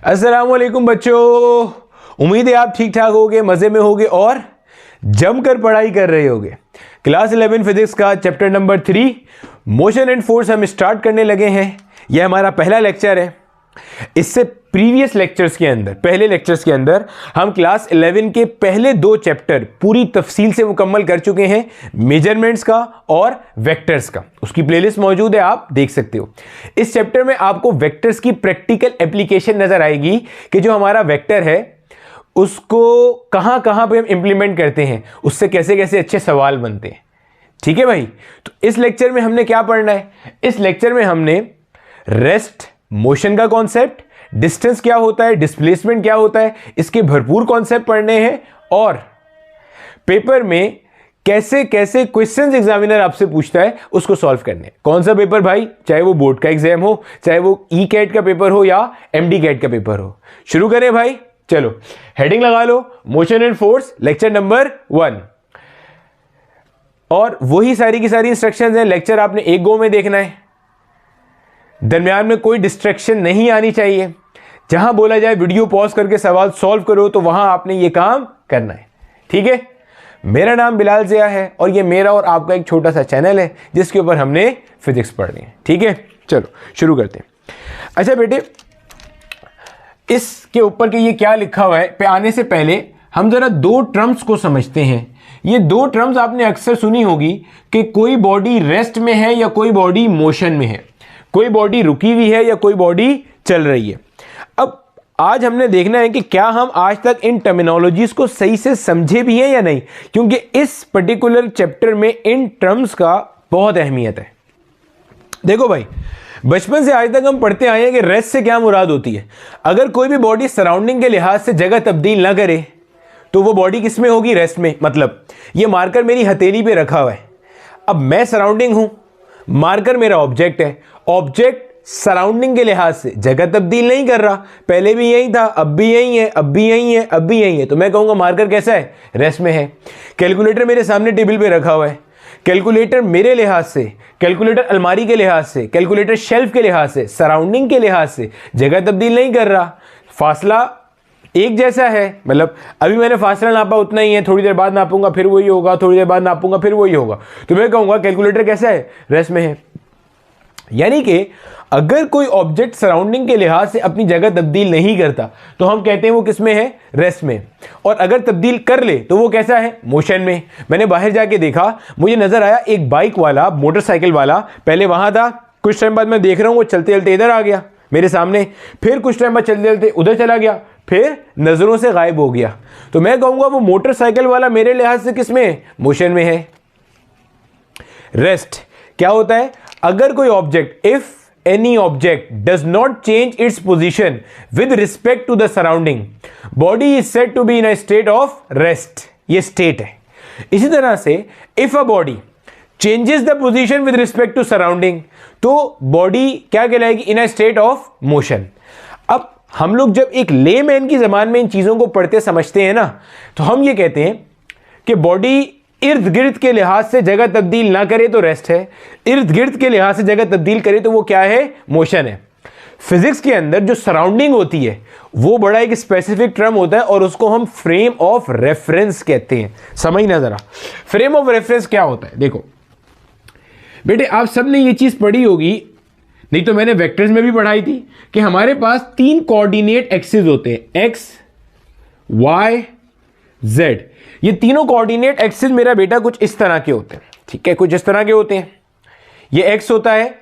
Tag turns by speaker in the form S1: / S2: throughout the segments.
S1: अस्सलामुअलैकुम बच्चों, उम्मीद है आप ठीक ठाक होगे, मज़े में होगे और जमकर पढ़ाई कर रहे होगे। क्लास 11 फिजिक्स का chapter number 3 motion and force हम स्टार्ट करने लगे हैं। यह हमारा पहला लेक्चर है। इससे प्रीवियस लेक्चर्स के अंदर, पहले लेक्चर्स के अंदर हम क्लास 11 के पहले 2 चैप्टर पूरी तफसील से मुकम्मल कर चुके हैं, मेजरमेंट्स का और वेक्टर्स का। उसकी प्लेलिस्ट मौजूद है, आप देख सकते हो। इस चैप्टर में आपको वेक्टर्स की प्रैक्टिकल एप्लीकेशन नजर आएगी कि जो हमारा वेक्टर है उसको कहां कहां पे हम इंप्लीमेंट करते हैं, उससे कैसे कैसे अच्छे सवाल बनते हैं। ठीक है भाई, तो इस लेक्चर में हमने क्या पढ़ना है? इस लेक्चर में हमने रेस्ट मोशन का कॉन्सेप्ट, डिस्टेंस क्या होता है, डिस्प्लेसमेंट क्या होता है, इसके भरपूर कॉन्सेप्ट पढ़ने हैं और पेपर में कैसे कैसे क्वेश्चंस एग्जामिनर आपसे पूछता है उसको सॉल्व करने हैं। कौन सा पेपर भाई? चाहे वो बोर्ड का एग्जाम हो, चाहे वो ई कैट का पेपर हो या एमडी कैट का पेपर हो। शुरू करें भाई, चलो हेडिंग लगा लो, motion and force lecture number 1। और वही सारी की सारी इंस्ट्रक्शंस हैं। लेक्चर आपने एक गो में देखना है, दरमियान में कोई डिस्ट्रैक्शन नहीं आनी चाहिए। जहां बोला जाए वीडियो पॉज करके सवाल सॉल्व करो, तो वहां आपने ये काम करना है। ठीक है, मेरा नाम बिलाल ज़िया है और ये मेरा और आपका एक छोटा सा चैनल है जिसके ऊपर हमने फिजिक्स पढ़नी है। ठीक है, चलो शुरू करते हैं। अच्छा बेटे, इसके ऊपर के ये क्या लिखा हुआ है पे आने से पहले हम जरा 2 टर्म्स को समझते हैं। ये 2 टर्म्स आपने अक्सर सुनी होगी कि कोई बॉडी रेस्ट में है या कोई बॉडी मोशन में है, कोई बॉडी रुकी हुई है या कोई बॉडी चल रही है। अब आज हमने देखना है कि क्या हम आज तक इन टर्मिनोलॉजीज को सही से समझे भी हैं या नहीं, क्योंकि इस पर्टिकुलर चैप्टर में इन टर्म्स का बहुत अहमियत है। देखो भाई, बचपन से आज तक हम पढ़ते आए हैं कि रेस्ट से क्या मुराद होती है। अगर कोई भी बॉडी सराउंडिंग के लिहाज से जगह तब्दील ना करे तो वो बॉडी किस में होगी? रेस्ट में। मतलब ये मार्कर मेरी हथेली पे रखा हुआ है, अब मैं सराउंडिंग हूं, मार्कर मेरा ऑब्जेक्ट है, ऑब्जेक्ट सराउंडिंग के लिहाज से जगह तब्दील नहीं कर रहा, पहले भी यही था, अब भी यही है, अब भी यही है, अब भी यही है, तो मैं कहूंगा मार्कर कैसा है? रेस्ट में है। कैलकुलेटर मेरे सामने टेबल पे रखा हुआ है, कैलकुलेटर मेरे लिहाज से, कैलकुलेटर अलमारी के लिहाज से, कैलकुलेटर शेल्फ के लिहाज से, सराउंडिंग के लिहाज से जगह तब्दील नहीं कर रहा, फासला एक जैसा है। मतलब अभी मैंने फासला नापा उतना ही है, थोड़ी देर बाद नापूंगा फिर वही होगा, थोड़ी देर बाद नापूंगा फिर वही होगा, तो मैं कहूंगा कैलकुलेटर कैसा है? रेस्ट में है। यानी कि अगर कोई ऑब्जेक्ट सराउंडिंग के लिहाज से अपनी जगह तब्दील नहीं करता तो हम कहते हैं वो किस में है? रेस्ट में। और अगर तब्दील कर ले तो वो कैसा है? मोशन में। मैंने बाहर जाके देखा, मुझे नजर आया एक बाइक वाला, मोटरसाइकिल वाला, पहले वहां था, कुछ टाइम बाद मैं देख रहा हूं वो चलते चलते इधर आ गया मेरे सामने, फिर कुछ टाइम बाद चलते चलते उधर चला गया, फिर नजरों से गायब हो गया। तो मैं कहूंगा वो मोटरसाइकिल वाला मेरे लिहाज से किस में है? मोशन में है। रेस्ट क्या होता है? अगर कोई object, if any object does not change its position with respect to the surrounding, body is said to be in a state of rest. ये स्टेट है। इसी तरह से if a body changes the position with respect to surrounding, तो body क्या कहलाएगी? In a state of motion. अब हम लोग जब एक लेमैन की जबान में इन चीजों को पढ़ते समझते हैं ना, तो हम ये कहते हैं कि बॉडी इर्द गिर्द के लिहाज से जगह तब्दील ना करे तो रेस्ट है, इर्द गिर्द के लिहाज से जगह तब्दील करे तो वो क्या है? मोशन है। फिजिक्स के अंदर जो सराउंडिंग होती है वो बड़ा एक स्पेसिफिक टर्म होता है और उसको हम फ्रेम ऑफ रेफरेंस कहते हैं। समझना जरा, फ्रेम ऑफ रेफरेंस क्या होता है। देखो बेटे, आप सब ने ये चीज पढ़ी होगी, नहीं तो मैंने वेक्टर्स में भी पढ़ाई थी, कि हमारे पास 3 कोऑर्डिनेट एक्सिस होते हैं, एक्स, वाई, जेड। ये तीनों कोऑर्डिनेट एक्सिस मेरा बेटा कुछ इस तरह के होते हैं। ठीक है, कुछ इस तरह के होते हैं। ये एक्स होता है,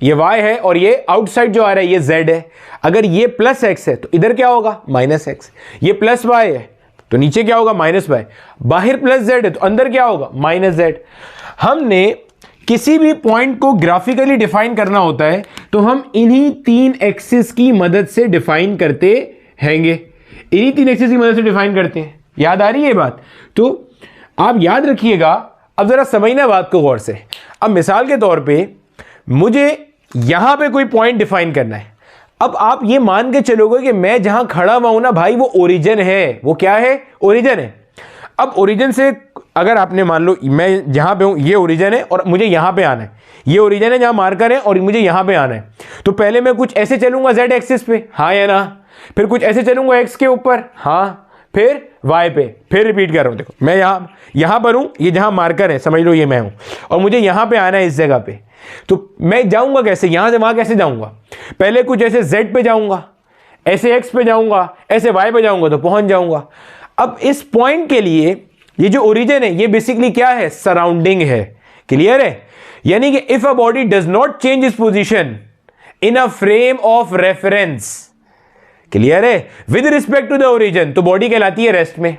S1: ये वाई है और ये आउटसाइड जो आ रहा है ये जेड है। अगर ये प्लस एक्स है तो इधर क्या होगा? Minus X. ये प्लस वाई है तो नीचे क्या होगा? Minus Y. बाहर प्लस जेड है तो अंदर क्या होगा? Minus Z. हमने किसी भी पॉइंट को ग्राफिकली डिफाइन करना होता है तो हम इन्हीं 3 एक्सिस की मदद से डिफाइन करते हैंगे, इन्हीं 3 एक्सिस की मदद से डिफाइन करते हैं। याद आ रही है ये बात? तो आप याद रखिएगा। अब जरा समझना बात को गौर से। अब मिसाल के तौर पे मुझे यहां पे कोई पॉइंट डिफाइन करना है। अब आप ये मान के चलोगे कि मैं जहां खड़ा हुआ हूं ना भाई, वो ओरिजिन है। वो क्या है? ओरिजिन है। अब ओरिजिन से अगर आपने मान लो मैं जहां पे हूं, ये ओरिजिन है और मुझे यहां पे आना है, ये ओरिजिन है जहां मार्कर है और मुझे यहां पे आना है, तो पहले मैं कुछ ऐसे चलूंगा जेड एक्सिस पे, हाँ या ना? फिर कुछ ऐसे चलूंगा एक्स के ऊपर, हाँ, फिर वाई पे, फिर रिपीट कर रहा हूं। देखो मैं यहां पर हूं, ये जहां मार्कर है समझ लो ये मैं हूं, और मुझे यहां पे आना है इस जगह पे, तो मैं जाऊंगा कैसे, यहां से वहां कैसे जाऊंगा? पहले कुछ ऐसे जेड पे जाऊंगा, ऐसे एक्स पे जाऊंगा, ऐसे वाई पे जाऊंगा तो पहुंच जाऊंगा। अब इस पॉइंट के लिए ये जो ओरिजिन है ये बेसिकली क्या है? सराउंडिंग है। क्लियर है? यानी कि if a body does not change its position in a frame of reference, clear है, with respect to the origin, तो बॉडी कहलाती है रेस्ट में।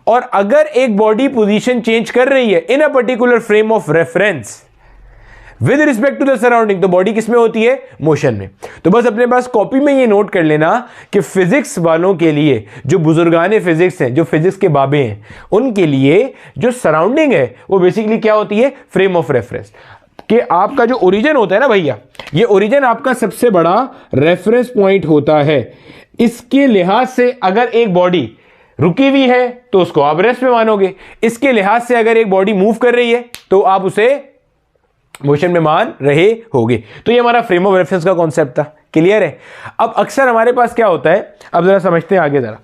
S1: और अगर एक बॉडी पोजीशन चेंज कर रही है in a particular frame of reference with respect to the surrounding, तो बॉडी किसमें होती है? मोशन में। तो बस अपने पास कॉपी में ये नोट कर लेना कि फिजिक्स वालों के लिए, जो बुजुर्गाने फिजिक्स हैं, जो फिजिक्स के बाबे हैं, उनके लिए जो सराउंडिंग है वो बेसिकली क्या होती है? Frame of reference. कि आपका जो ओरिजिन होता है ना भैया, ये ओरिजिन आपका सबसे बड़ा रेफरेंस पॉइंट होता है। इसके लिहाज से अगर एक बॉडी रुकी हुई है तो उसको आप रेस्ट में मानोगे, इसके लिहाज से अगर एक बॉडी मूव कर रही है तो आप उसे मोशन में मान रहे होगे। तो ये हमारा फ्रेम ऑफ रेफरेंस का कॉन्सेप्ट था। क्लियर है? अब अक्सर हमारे पास क्या होता है, अब जरा समझते हैं आगे जरा।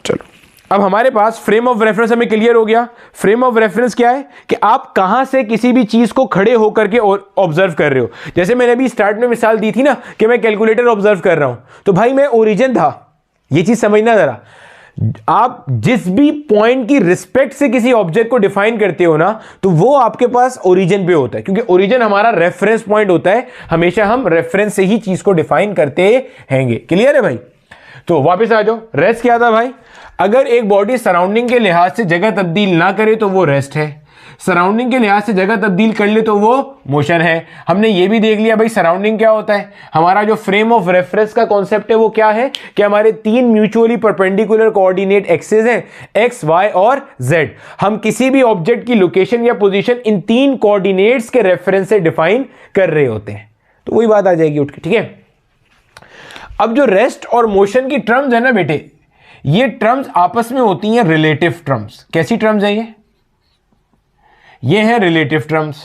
S1: चलो, अब हमारे पास फ्रेम ऑफ रेफरेंस हमें क्लियर हो गया। फ्रेम ऑफ रेफरेंस क्या है कि आप कहां से किसी भी चीज को खड़े होकर के ऑब्जर्व कर रहे हो। जैसे मैंने अभी स्टार्ट में मिसाल दी थी ना कि मैं कैलकुलेटर ऑब्जर्व कर रहा हूं, तो भाई मैं ओरिजिन था, ये चीज समझना जरा। आप जिस भी पॉइंट की रिस्पेक्ट से किसी ऑब्जेक्ट को डिफाइन करते हो ना, तो वो आपके पास ओरिजिन पे होता है, क्योंकि ओरिजिन हमारा रेफरेंस पॉइंट होता है। हमेशा हम रेफरेंस से ही चीज को डिफाइन करते हैंगे। क्लियर है भाई? तो वापस आ जाओ, रेस्ट क्या था भाई? अगर एक बॉडी सराउंडिंग के लिहाज से जगह तब्दील ना करे तो वो रेस्ट है, सराउंडिंग के लिहाज से जगह तब्दील कर ले तो वो मोशन है। हमने ये भी देख लिया भाई सराउंडिंग क्या होता है। हमारा जो फ्रेम ऑफ रेफरेंस का कॉन्सेप्ट है वो क्या है कि हमारे तीन म्यूचुअली परपेंडिकुलर कोऑर्डिनेट एक्सेस हैं, एक्स, वाई और जेड। हम किसी भी ऑब्जेक्ट की लोकेशन या पोजीशन इन तीन कोऑर्डिनेट्स के रेफरेंस से डिफाइन कर रहे होते हैं। तो वही बात आ जाएगी उठ के, ठीक है। अब जो रेस्ट और मोशन की टर्म्स है ना बेटे, ये टर्म्स आपस में होती हैं रिलेटिव टर्म्स। कैसी टर्म्स है ये है रिलेटिव टर्म्स।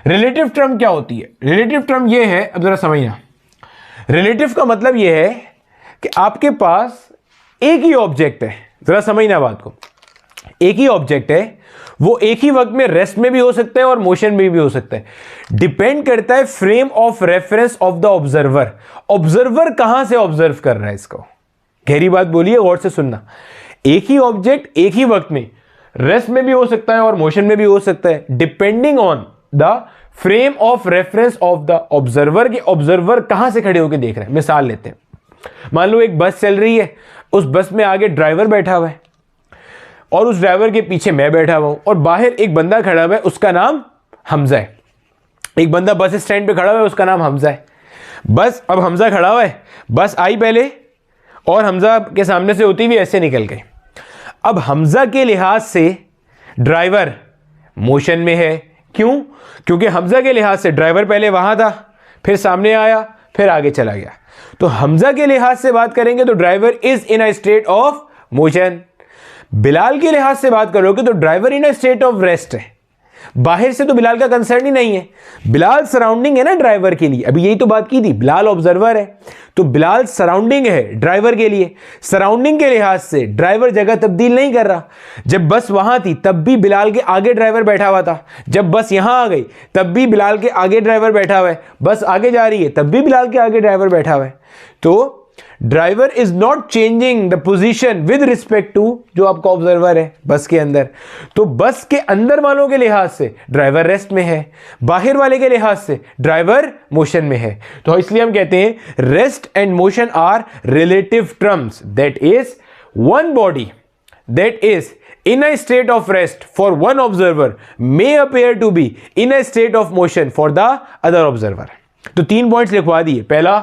S1: रिलेटिव टर्म क्या होती है? रिलेटिव टर्म ये है, अब जरा समझना, रिलेटिव का मतलब ये है कि आपके पास एक ही ऑब्जेक्ट है, जरा समझना बात को, एक ही ऑब्जेक्ट है, वो एक ही वक्त में रेस्ट में भी हो सकता है और मोशन में भी हो सकता है। डिपेंड करता है frame of reference of the observer. Observer कहां से ऑब्जर्व कर रहा है इसको, गहरी बात बोलिए, गौर से सुनना। एक ही ऑब्जेक्ट एक ही वक्त में रेस्ट में भी हो सकता है और मोशन में भी हो सकता है, depending on the frame of reference of the observer. के ऑब्जर्वर कहां से खड़े होकर देख रहे हैं। मिसाल लेते हैं, मान लो एक बस चल रही है, उस बस में आगे ड्राइवर बैठा हुआ है और उस ड्राइवर के पीछे मैं बैठा हुआ हूं, और बाहर एक बंदा खड़ा हुआ है, उसका नाम हमजा है। एक बंदा बस स्टैंड पे खड़ा हुआ है, उसका नाम हमजा है। बस अब हमजा खड़ा हुआ है, बस आई पहले और हमजा के सामने से होती हुई ऐसे निकल गई। अब हमजा के लिहाज से ड्राइवर मोशन में है। क्यों? क्योंकि हमजा के लिहाज से ड्राइवर पहले वहां था, फिर सामने आया, फिर आगे चला गया। तो हमजा के लिहाज से बात करेंगे तो driver is in a state of motion. Bilal के लिहाज से बात करोगे तो driver in a state of rest है। बाहर से तो बिलाल का कंसर्न ही नहीं है, बिलाल सराउंडिंग है ना ड्राइवर के लिए। अभी यही तो बात की थी, बिलाल ऑब्जर्वर है तो बिलाल सराउंडिंग है ड्राइवर के लिए। सराउंडिंग के लिहाज से ड्राइवर जगह तब्दील नहीं कर रहा। जब बस वहां थी तब भी बिलाल के आगे ड्राइवर बैठा हुआ था, जब बस यहां आ गई तब भी बिलाल के आगे ड्राइवर बैठा हुआ है, बस आगे जा रही है तब भी बिलाल के आगे ड्राइवर बैठा हुआ है। तो driver is not changing the position with respect to जो आपका ऑब्जर्वर है बस के अंदर। तो बस के अंदर वालों के लिहाज से ड्राइवर रेस्ट में है, बाहर वाले के लिहाज से ड्राइवर मोशन में है। तो इसलिए हम कहते हैं rest and motion are relative terms. That is one body that is in a state of rest for one observer may appear to be in a state of motion for the other observer। तो 3 points लिखवा दिए। पहला,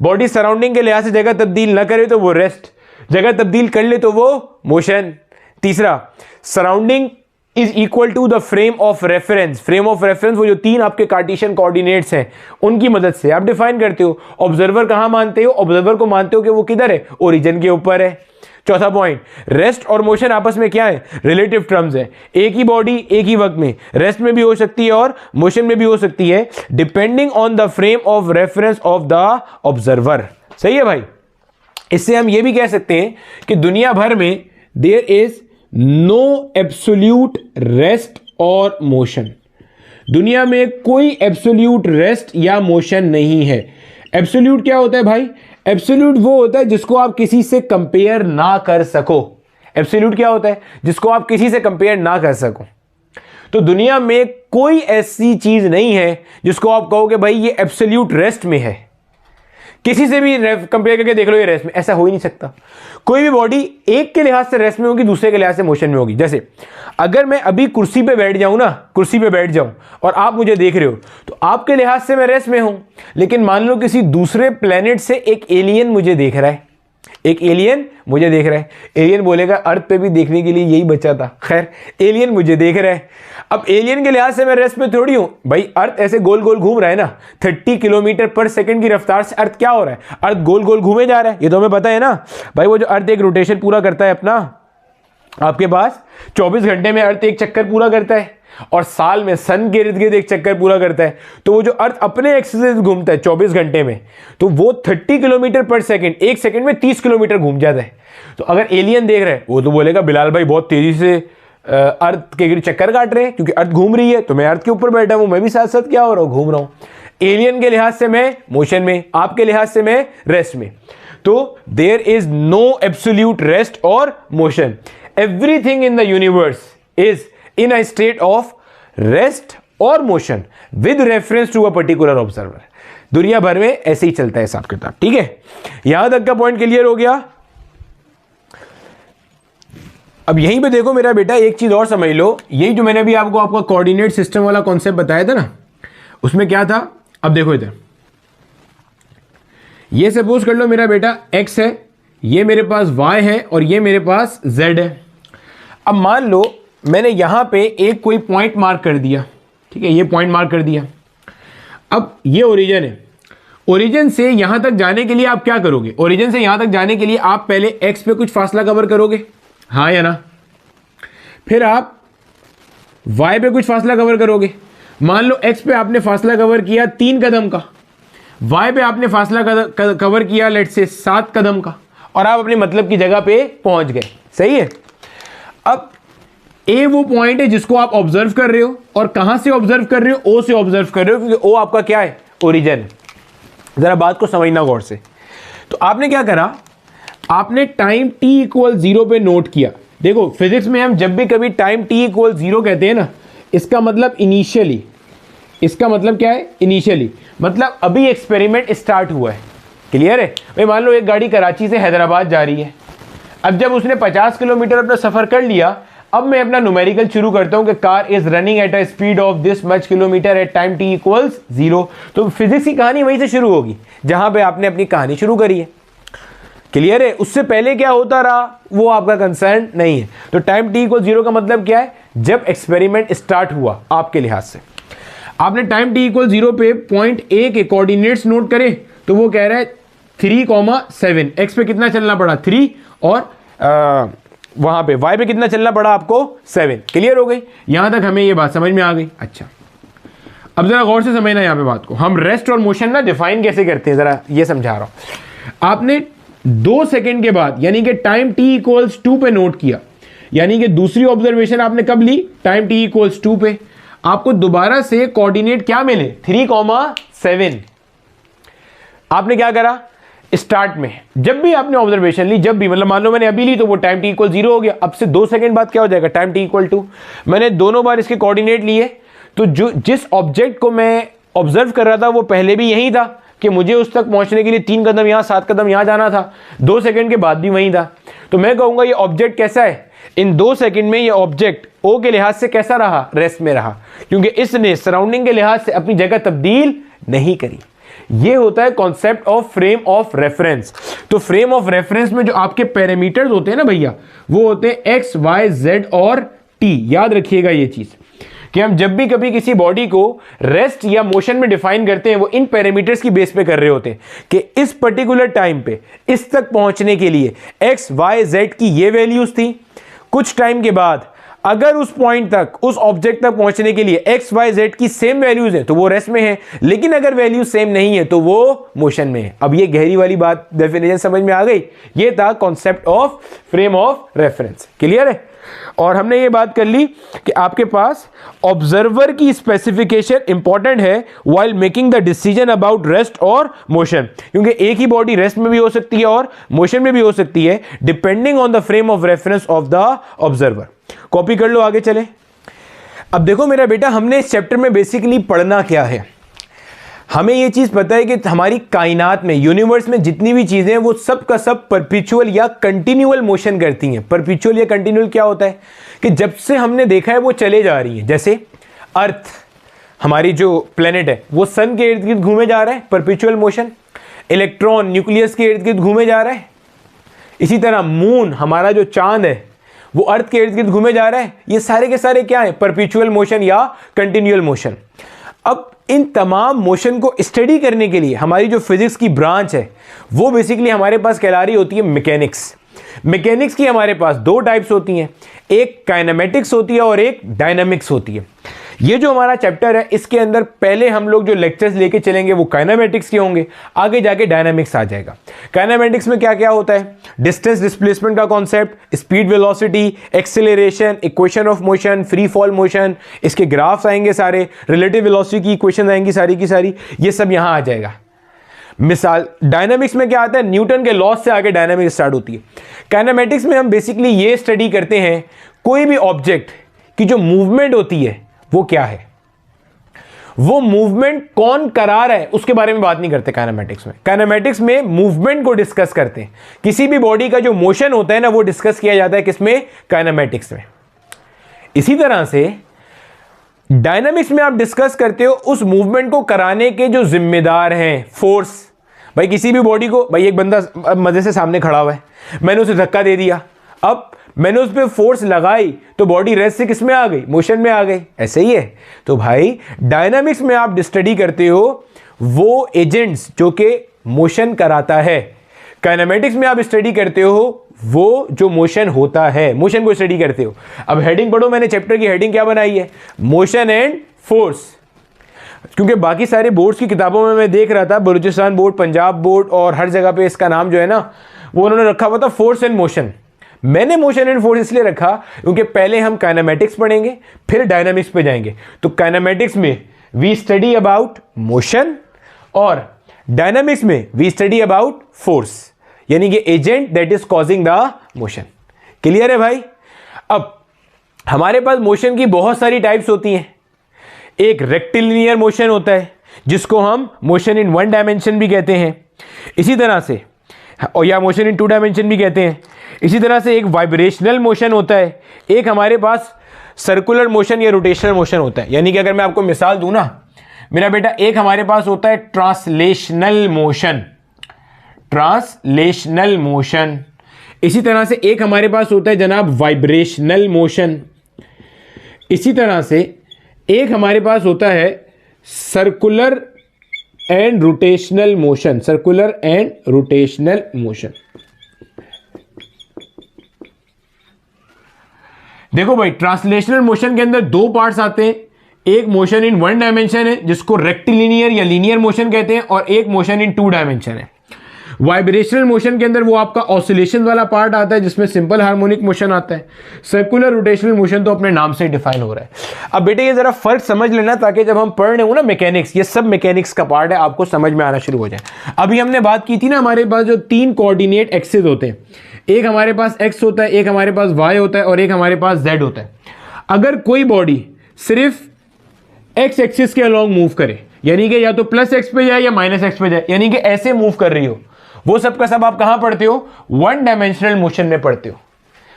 S1: body surrounding के लिहाज से जगह तब्दील ना करे तो वो रेस्ट, जगह तब्दील कर ले तो वो मोशन। तीसरा, surrounding is equal to the frame of reference. Frame of reference वो जो 3 आपके कार्टेशियन कोऑर्डिनेट्स हैं उनकी मदद से आप डिफाइन करते हो। ऑब्जर्वर कहां मानते हो? ऑब्जर्वर को मानते हो कि वो किधर है? ओरिजिन के ऊपर है। चौथा पॉइंट, रेस्ट और मोशन आपस में क्या है? रिलेटिव टर्म्स है। एक ही बॉडी एक ही वक्त में रेस्ट में भी हो सकती है और मोशन में भी हो सकती है, depending on the frame of reference of the observer. सही है भाई। इससे हम ये भी कह सकते हैं कि दुनिया भर में there is no absolute rest और मोशन। दुनिया में कोई एब्सोल्यूट रेस्ट या मोशन नहीं है। एब्सोल्यूट क्या होता है भाई? एब्सोल्यूट वो होता है जिसको आप किसी से कंपेयर ना कर सको। एब्सोल्यूट क्या होता है? जिसको आप किसी से कंपेयर ना कर सको। तो दुनिया में कोई ऐसी चीज नहीं है जिसको आप कहोगे भाई ये एब्सोल्यूट रेस्ट में है। किसी से भी कंपेयर करके देख लो ये रेस्ट में, ऐसा हो ही नहीं सकता। कोई भी बॉडी एक के लिहाज से रेस्ट में होगी, दूसरे के लिहाज से मोशन में होगी। जैसे अगर मैं अभी कुर्सी पे बैठ जाऊं ना, कुर्सी पे बैठ जाऊं और आप मुझे देख रहे हो, तो आपके लिहाज से मैं रेस्ट में हूं। लेकिन मान लो किसी दूसरे प्लेनेट से एक एलियन मुझे देख रहा है, एक एलियन मुझे देख रहा है। एलियन बोलेगा अर्थ पे भी देखने के लिए यही बचा था। खैर, एलियन मुझे देख रहा है। अब एलियन के लिहाज से मैं रेस्ट में थोड़ी हूं भाई। अर्थ ऐसे गोल गोल घूम रहा है ना, 30 किलोमीटर पर सेकंड की रफ्तार से अर्थ क्या हो रहा है? अर्थ गोल गोल घूमे जा रहा है, ये तो हमें पता है ना भाई। वो जो अर्थ एक रोटेशन पूरा करता है अपना, आपके पास 24 घंटे में अर्थ एक चक्कर पूरा करता है और साल में सन के इर्द गिर्द एक चक्कर पूरा करता है। तो वो जो अर्थ अपने एक्सिस से घूमता है 24 घंटे में, तो वो 30 किलोमीटर पर सेकंड, एक सेकंड में 30 किलोमीटर घूम जाता है। तो अगर एलियन देख रहे हैं, वो तो बोलेगा बिलाल भाई बहुत तेजी से अर्थ के गिर्द चक्कर काट रहे हैं, क्योंकि अर्थ घूम रही है तो मैं अर्थ के ऊपर बैठा हूं, मैं भी साथ साथ क्या हो रहा हूं, घूम रहा हूं। एलियन के लिहाज से मैं मोशन में, आपके लिहाज से मैं रेस्ट में। तो there is no absolute rest और motion. Everything in the universe is in a state of rest और motion with reference to a particular observer। दुनिया भर में ऐसे ही चलता है हिसाब किताब, ठीक है। यहां तक का पॉइंट क्लियर हो गया। अब यहीं पे देखो मेरा बेटा, एक चीज और समझ लो। यही जो मैंने अभी आपका कोऑर्डिनेट सिस्टम वाला कॉन्सेप्ट बताया था ना, उसमें क्या था? अब देखो इधर, ये सपोज कर लो मेरा बेटा x है, ये मेरे पास y है और ये मेरे पास z है। अब मान लो मैंने यहां पे एक कोई पॉइंट मार्क कर दिया, ठीक है, ये पॉइंट मार्क कर दिया। अब ये ओरिजिन है। ओरिजिन से यहां तक जाने के लिए आप क्या करोगे? ओरिजिन से यहां तक जाने के लिए आप पहले x पे कुछ फासला कवर करोगे, हाँ या ना? फिर आप y पे कुछ फासला कवर करोगे। मान लो x पे आपने फासला कवर किया 3 कदम का, y पे आपने फासला कवर किया लेट से 7 कदम का, और आप अपने मतलब की जगह पे पहुंच गए। सही है। अब ए वो पॉइंट है जिसको आप ऑब्जर्व कर रहे हो, और कहां से ऑब्जर्व कर रहे हो? ओ से ऑब्जर्व कर रहे हो, क्योंकि ओ आपका क्या है? ओरिजिन। जरा बात को समझना गौर से। तो आपने क्या करा? आपने टाइम t इक्वल 0 पे नोट किया। देखो फिजिक्स में हम जब भी कभी टाइम t इक्वल 0 कहते हैं ना, इसका मतलब इनिशियली, इसका मतलब क्या है? इनिशियली मतलब अभी एक्सपेरिमेंट स्टार्ट हुआ है। क्लियर है भाई? मान लो एक गाड़ी कराची से हैदराबाद जा रही है। अब जब उसने 50 किलोमीटर अपना सफर कर लिया, अब मैं अपना न्यूमेरिकल शुरू करता हूं कि car is running at a speed of this much kilometre at time t equals 0। तो फिजिक्स की कहानी वहीं से शुरू होगी जहां पे आपने अपनी कहानी शुरू करी है। क्लियर है? उससे पहले क्या होता रहा वो आपका कंसर्न नहीं है। तो टाइम t इक्वल 0 का मतलब क्या है? जब एक्सपेरिमेंट स्टार्ट हुआ आपके लिहाज से। आपने टाइम t इक्वल 0 पे पॉइंट ए के कोऑर्डिनेट्स नोट करें, तो वो कह रहा है 3,7। एक्स पे कितना चलना पड़ा? 3, और वहां पे y पे कितना चलना पड़ा आपको? 7। क्लियर हो गई? यहां तक हमें ये बात समझ में आ गई। अच्छा, अब जरा गौर से समझना यहां पे बात को। हम रेस्ट और मोशन ना डिफाइन कैसे करते हैं, जरा ये समझा रहा हूं। आपने 2 सेकंड के बाद, यानी कि टाइम t इक्वल्स 2 पे नोट किया, यानी कि दूसरी ऑब्जर्वेशन आपने कब ली? टाइम t इक्वल्स 2 पे। आपको दोबारा से कोऑर्डिनेट क्या मिले? 3,7। आपने क्या करा? स्टार्ट में जब भी आपने ऑब्जर्वेशन ली, जब भी मतलब मान लो मैंने अभी ली, तो वो टाइम t इक्वल 0 हो गया। अब से 2 सेकंड बाद क्या हो जाएगा? Time t equal 2। मैंने दोनों बार इसके कोऑर्डिनेट लिए, तो जो जिस ऑब्जेक्ट को मैं ऑब्जर्व कर रहा था वो पहले भी यही था कि मुझे उस तक पहुंचने के लिए 3 कदम यहाँ, 7 कदम यहाँ जाना था। 2 सेकंड के बाद भी वही था। तो मैं कहूंगा ये ऑब्जेक्ट कैसा है? इन 2 सेकंड में ये ऑब्जेक्ट ओ के लिहाज से कैसा रहा? रेस्ट में रहा, क्योंकि इसने सराउंडिंग के लिहाज से अपनी जगह तब्दील नहीं करी। ये होता है concept of frame of reference. तो फ्रेम ऑफ रेफरेंस में जो आपके पैरामीटर्स होते हैं ना भैया, वो होते हैं एक्स, वाई, जेड और टी। याद रखिएगा ये चीज कि हम जब भी कभी किसी बॉडी को रेस्ट या मोशन में डिफाइन करते हैं, वो इन पैरामीटर्स की बेस पे कर रहे होते हैं कि इस पर्टिकुलर टाइम पे इस तक पहुंचने के लिए एक्स, वाई, जेड की ये वैल्यूज थी। कुछ टाइम के बाद अगर उस पॉइंट तक, उस ऑब्जेक्ट तक पहुंचने के लिए एक्स वाई जेड की सेम वैल्यूज है तो वो रेस्ट में है, लेकिन अगर वैल्यू सेम नहीं है तो वो मोशन में है। अब ये गहरी वाली बात, डेफिनेशन समझ में आ गई। ये था concept of frame of reference. Clear है? और हमने ये बात कर ली कि आपके पास ऑब्जर्वर की स्पेसिफिकेशन इंपॉर्टेंट है while making the decision about rest और मोशन, क्योंकि एक ही बॉडी रेस्ट में भी हो सकती है और मोशन में भी हो सकती है, depending on the frame of reference of the observer. Copy कर लो, आगे चले। अब देखो मेरा बेटा, हमने इस चैप्टर में बेसिकली पढ़ना क्या है। हमें यह चीज पता है कि हमारी कायनात में, यूनिवर्स में जितनी भी चीजें हैं वो सब का सब परपिचुअल या कंटिन्यूअल मोशन करती हैं। परपिचुअल या कंटिन्यूअल क्या होता है कि जब से हमने देखा है वो चले जा रही हैं। जैसे अर्थ, हमारी जो प्लेनेट है, वो सन के इर्द गिर्द घूमे जा रहा है, परपिचुअल मोशन। इलेक्ट्रॉन न्यूक्लियस के इर्द गिर्द घूमे जा रहा है। इसी तरह मून, हमारा जो चांद है, वो अर्थ के इर्द गिर्द घूमे जा रहा है। ये सारे के सारे क्या है? परपिचुअल मोशन या कंटिन्यूअल मोशन। अब इन तमाम मोशन को स्टडी करने के लिए हमारी जो फिजिक्स की ब्रांच है वो बेसिकली हमारे पास कहला रही होती है मैकेनिक्स। मैकेनिक्स की हमारे पास दो टाइप्स होती हैं, एक काइनेमेटिक्स होती है और एक डायनामिक्स होती है। ये जो हमारा चैप्टर है इसके अंदर पहले हम लोग जो लेक्चर्स लेके चलेंगे वो काइनेमेटिक्स के होंगे, आगे जाके डायनामिक्स आ जाएगा। काइनेमेटिक्स में क्या क्या होता है? डिस्टेंस डिस्प्लेसमेंट का concept, speed velocity, acceleration, equation of motion, free fall motion, इसके ग्राफ्स आएंगे सारे, रिलेटिव वेलोसिटी की इक्वेशन आएंगी सारी की सारी, ये सब यहां आ जाएगा। मिसाल डायनामिक्स में क्या आता है? न्यूटन के लॉज से आगे डायनामिक्स स्टार्ट होती है। काइनेमेटिक्स में हम बेसिकली ये स्टडी करते हैं कोई भी ऑब्जेक्ट की जो मूवमेंट होती है वो क्या है, वो मूवमेंट कौन करा रहा है, उसके बारे में बात नहीं करते काइनेमेटिक्स में। काइनेमेटिक्स में मूवमेंट को डिस्कस करते हैं। किसी भी बॉडी का जो मोशन होता है ना, वो डिस्कस किया जाता है किसमें? काइनेमेटिक्स में। इसी तरह से डायनामिक्स में आप डिस्कस करते हो उस मूवमेंट को कराने के जो जिम्मेदार हैं, फोर्स। भाई किसी भी बॉडी को, भाई एक बंदा मजे से सामने खड़ा हुआ है, मैंने उसे धक्का दे दिया, अब मैंने उस पर फोर्स लगाई तो बॉडी रेस्ट से किस में आ गई? मोशन में आ गई। ऐसे ही है। तो भाई डायनामिक्स में आप स्टडी करते हो वो एजेंट्स जो कि मोशन कराता है, काइनेमेटिक्स में आप स्टडी करते हो वो जो मोशन होता है, मोशन को स्टडी करते हो। अब हेडिंग पढ़ो, मैंने चैप्टर की हेडिंग क्या बनाई है? Motion and force. क्योंकि बाकी सारे बोर्ड्स की किताबों में मैं देख रहा था, बलूचिस्तान बोर्ड, पंजाब बोर्ड और हर जगह पे इसका नाम जो है ना वो उन्होंने रखा हुआ था फोर्स एंड मोशन। मैंने मोशन एंड फोर्स इसलिए रखा क्योंकि पहले हम काइनेमेटिक्स पढ़ेंगे फिर डायनामिक्स पे जाएंगे। तो काइनेमेटिक्स में वी स्टडी अबाउट मोशन और डायनामिक्स में वी स्टडी अबाउट फोर्स, यानी कि agent that is causing the motion. Clear है भाई? अब हमारे पास मोशन की बहुत सारी टाइप्स होती हैं। एक रेक्टिलिनियर मोशन होता है जिसको हम मोशन इन वन डायमेंशन भी कहते हैं, इसी तरह से, और या मोशन इन टू डायमेंशन भी कहते हैं। इसी तरह से एक वाइब्रेशनल मोशन होता है, एक हमारे पास सर्कुलर मोशन या रोटेशनल मोशन होता है। यानी कि अगर मैं आपको मिसाल दूं ना मेरा बेटा, एक हमारे पास होता है ट्रांसलेशनल मोशन, ट्रांसलेशनल मोशन। इसी तरह से एक हमारे पास होता है जनाब वाइब्रेशनल मोशन। इसी तरह से एक हमारे पास होता है circular and rotational motion, circular and rotational motion. देखो भाई, ट्रांसलेशनल मोशन के अंदर दो पार्ट्स आते हैं। एक मोशन इन वन डायमेंशन है जिसको रेक्टिलिनियर या लीनियर मोशन कहते हैं, और एक मोशन इन टू डायमेंशन है। वाइब्रेशनल मोशन के अंदर वो आपका ऑसिलेशन वाला पार्ट आता है जिसमें सिंपल हार्मोनिक मोशन आता है। सर्कुलर रोटेशनल मोशन तो अपने नाम से डिफाइन हो रहा है। अब बेटे ये जरा फर्क समझ लेना ताकि जब हम पढ़ रहे हो ना मैकेनिक्स, ये सब मैकेनिक्स का पार्ट है, आपको समझ में आना शुरू हो जाए। अभी हमने बात की थी ना, हमारे पास जो तीन कोऑर्डिनेट एक्सिस होते हैं, एक हमारे पास एक्स होता है, एक हमारे पास वाई होता है और एक हमारे पास जेड होता है। अगर कोई बॉडी सिर्फ एक्स एक्सिस के अलॉन्ग मूव करे, यानी कि या तो प्लस एक्स पे जाए या माइनस एक्स पे जाए, यानी कि ऐसे मूव कर रही हो, वो सब का सब आप कहां पढ़ते हो? वन डायमेंशनल मोशन में पढ़ते हो।